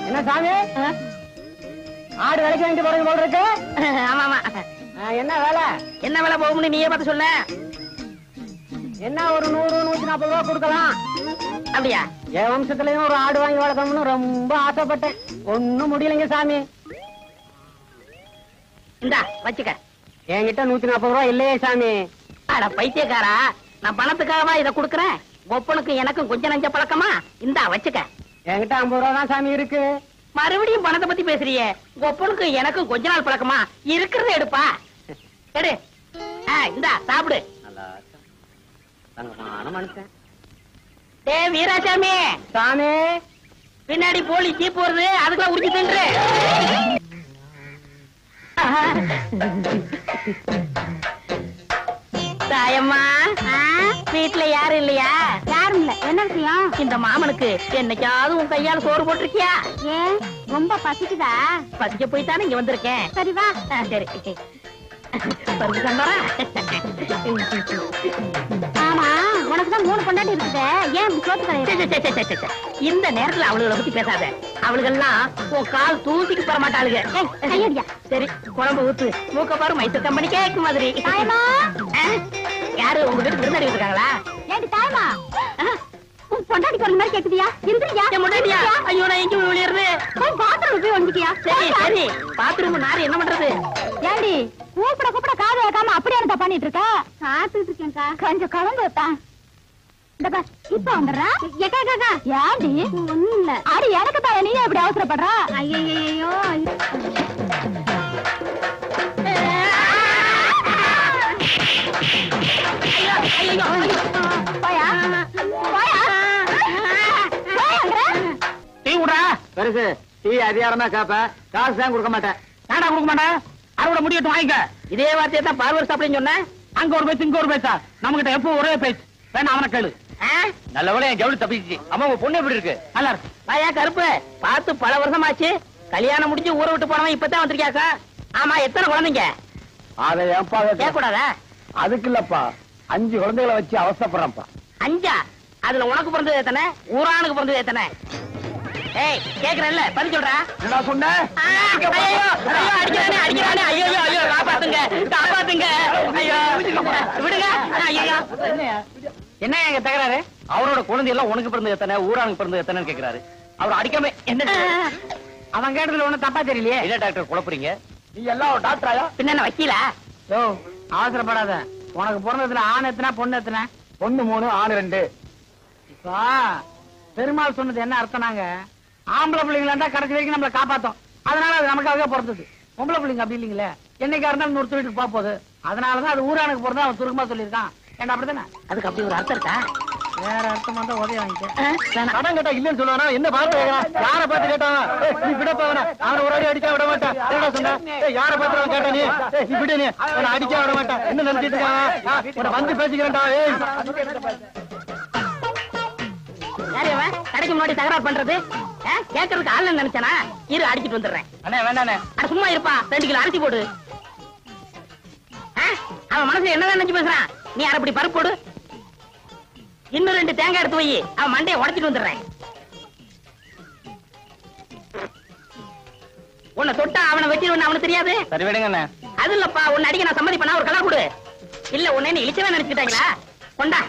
Speaker 1: என்ன சாமி, ஆடு விலைக்கு வாங்கிட்டு போறது போல இருக்கு.
Speaker 2: ஆமா ஆமா.
Speaker 1: என்ன வேலை?
Speaker 2: என்ன வேலை போகும்னு நீயே பார்த்து சொல்ல.
Speaker 1: என்ன ஒரு 100-140 ரூபா கொடுக்கலாம்.
Speaker 2: அப்படியா?
Speaker 1: என் வம்சத்துலயும் ஒரு ஆடு வாங்கி வளர்க்கணும்னு ரொம்ப ஆசைப்பட்டேன். ஒண்ணும் முடியலைங்க சாமி.
Speaker 2: இந்தா வச்சுக்க.
Speaker 1: என்கிட்ட 140 ரூபா இல்லையே சாமி.
Speaker 2: அட பைத்தியக்காரா, நான் பணத்துக்காகவா இதை கொடுக்கறேன்? ஒப்பனுக்கு எனக்கும் கொஞ்சம் நஞ்ச பழக்கமா? இந்தா வச்சுக்க.
Speaker 1: என்கிட்ட 50 ரூபா தான் சாமி இருக்கு.
Speaker 2: மறுபடியும் பணத்தை பத்தி பேசுறியே. ஒப்பனுக்கு எனக்கும் கொஞ்ச நாள் பழக்கமா? இருக்கிறத எடுப்பா. எடு. இந்தா சாப்பிடு.
Speaker 1: மனுஷன்.
Speaker 2: டே வீராசாமி
Speaker 1: சாமி,
Speaker 2: பின்னாடி போலி ஜீப் வருது, அதுக்கெல்லாம் உரிச்சு தின்று. தாயம்மா, வீட்டுல யாரும் இல்லையா?
Speaker 4: யாரும் இல்ல. என்ன விஷயம்?
Speaker 2: இந்த மாமனுக்கு என்னைக்காவது உன் கையால சோறு போட்டிருக்கியா?
Speaker 4: ஏன் ரொம்ப பசிக்குதா?
Speaker 2: பசிக்க போய் தானே இங்க வந்திருக்கேன்.
Speaker 4: சரி வா.
Speaker 2: சரி பருப்பு சாம்பாரா?
Speaker 4: ஆமா, உனக்குதான் 3 பொண்டாட்டி இருக்குது, ஏன் சோத்து கடையிற?
Speaker 2: இந்த நேரத்துல அவளுகளை பத்தி பேசாத. அவளுகெல்லாம் உன் கால் தூசிக்கு பெற மாட்டாளுங்க.
Speaker 4: கையடியா.
Speaker 2: சரி குழம்பு ஊத்து. மூக்க பாரு மைசூர் கம்பெனி கேக்கு மாதிரி.
Speaker 4: தாயமா,
Speaker 2: யாரு உங்க வீட்டுக்கு விருந்தாடி இருக்காங்களா?
Speaker 4: ஏண்டி தாயமா, உன் பொண்டாட்டி குரல் மாதிரி கேக்குதியா? இந்திரியா
Speaker 2: முன்னாடியா? ஐயோ நான் எங்க விழுறது?
Speaker 4: பாத்ரூம் போய் வந்துக்கியா?
Speaker 2: சரி சரி, பாத்ரூம் நாரு என்ன பண்றது?
Speaker 4: ஏண்டி கூப்பிட காது வைக்காம அப்படியே இருந்தா பண்ணிட்டு இருக்க? காத்துட்டு இருக்கேன்க்கா. கொஞ்சம் கலந்து வைப்பேன். இந்த பார், இப்ப வந்துடுறா. ஏண்டி ஒண்ணும் இல்ல. அடி எனக்கு தான், நீ எப்படி அவசரப்படுறா? ஐயோ
Speaker 3: டீ விடுறா. பெருசு டீ அதிகாரமா கேப்ப, காசு தான் கொடுக்க மாட்டேன். ஏன்டா கொடுக்க மாட்டேன்? அறுவடை முடியட்டும் வாங்கிக்க.
Speaker 2: இதே வார்த்தையை தான் பார்வர் சாப்பிடுன்னு சொன்னேன்.
Speaker 3: அங்க ஒரு பேச்சு இங்க ஒரு பேச்சா? நம்ம கிட்ட எப்போ ஒரே பேச்சு. வேணா அவனை கேளு.
Speaker 1: நல்ல வேலை என் ஜவுளி தப்பிச்சு. அம்மா உங்க பொண்ணு எப்படி இருக்கு?
Speaker 3: நல்லா இருக்கு.
Speaker 2: வாயா கருப்பு, பார்த்து பல வருஷமாச்சு. கல்யாணம் முடிஞ்சு ஊரை விட்டு போனவன் இப்பதான் வந்திருக்கியாக்கா. ஆமா, எத்தனை குழந்தைங்க?
Speaker 3: அதை ஏன்பா
Speaker 2: கேட்க கூடாதா?
Speaker 3: அதுக்கு இல்லப்பா, 5 குழந்தைகளை வச்சு அவசரப்படுறப்பா.
Speaker 2: 5? அதுல உனக்கு பிறந்தது எத்தனை? ஊரானுக்கு பிறந்தது எத்தனை? ஏய் கேக்குறேன்ல, பதில் சொல்றா.
Speaker 3: என்ன சொன்ன?
Speaker 2: அடிக்கிறானே. ஐயோ காப்பாத்துங்க காப்பாத்துங்க. ஐயோ விடுங்க. ஐயோ
Speaker 1: என்ன எங்க தகராறு? அவரோட குழந்தை எல்லாம் உனக்கு பிறந்தது எத்தனை, ஊரானுக்கு பிறந்தது எத்தனைன்னு கேக்குறாரு. அவர் அடிக்காம என்ன?
Speaker 3: அவன் கேட்டதுல ஒண்ணு தப்பா தெரியலையே.
Speaker 1: என்ன டாக்டர் குழப்பறீங்க?
Speaker 3: நீ எல்லாம் ஒரு டாக்டராயா?
Speaker 2: பின்ன என்ன வக்கீலா?
Speaker 3: யோ அவசரப்படாத. உனக்கு பிறந்ததுல ஆண் எத்தனை பொண்ணு எத்தனை? பொண்ணு 3 ஆண் 2. இப்பா பெருமாள் சொன்னது என்ன அர்த்தம்னாங்க, ஆம்பளை பிள்ளைங்களா இருந்தா கடைசி வரைக்கும் நம்மளை காப்பாத்தோம். அதனால அது நமக்காக பிறந்தது. பொம்பளை பிள்ளைங்க அப்படி இல்லைங்களே, என்னைக்கா இருந்தாலும் ஒரு வீட்டுக்கு போக போகுது. அதனாலதான் அது ஊரானுக்கு பிறந்தா அவன் சுருக்கமா சொல்லியிருக்கான். ஏன்னா அப்படித்தானே?
Speaker 2: அதுக்கு அப்படி ஒரு அர்த்தம் இருக்கா? வேற அர்த்தமா தான் உதவி வாங்கிக்க.
Speaker 3: கடன் கேட்டா இல்லன்னு சொல்லுவானா? என்ன பார்த்து கேட்கறான்? யார பார்த்து கேட்டான்? நீ விடப்பா அவனை. அவனை ஒரு அடி அடிக்க விட மாட்டான். என்னடா சொன்ன? யார பார்த்து அவன் கேட்ட நீ? நீ விடு நீ. அவனை அடிக்க விட மாட்டான். என்ன நினைச்சிட்டு இருக்கான்? உன்னை வந்து பேசிக்கிறேன்டா.
Speaker 2: யாரு அவன் கடைக்கு முன்னாடி தகராறு பண்றது? கேட்கறதுக்கு ஆள் நினைச்சானா? இரு அடிச்சிட்டு வந்துடுறேன்.
Speaker 1: அண்ணே வேண்டாண்ணே.
Speaker 2: அட சும்மா இருப்பா, 2 கிலோ அரிசி போடு. அவன் மனசுல என்னதான் நினைச்சு பேசுறான்? நீ அரைப்படி பருப்பு போடு. இன்னும் 2 தேங்காய் எடுத்து வை. அவன் மண்டையை உடைச்சிட்டு வந்துடுறேன். உன்னை தொட்டா அவனை வச்சிருவன்னு அவனுக்கு தெரியாது.
Speaker 1: சரி விடுங்கண்ணே.
Speaker 2: அது இல்லப்பா, உன்னை அடிக்க நான் சம்மதி பண்ணா ஒரு கலா கொடு. இல்ல உன்னை என்ன இழிச்சவே நினைச்சுக்கிட்டாங்களா? கொண்டா.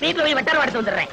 Speaker 2: வீட்டுல போய் வெட்டார எடுத்து வந்துடுறேன்.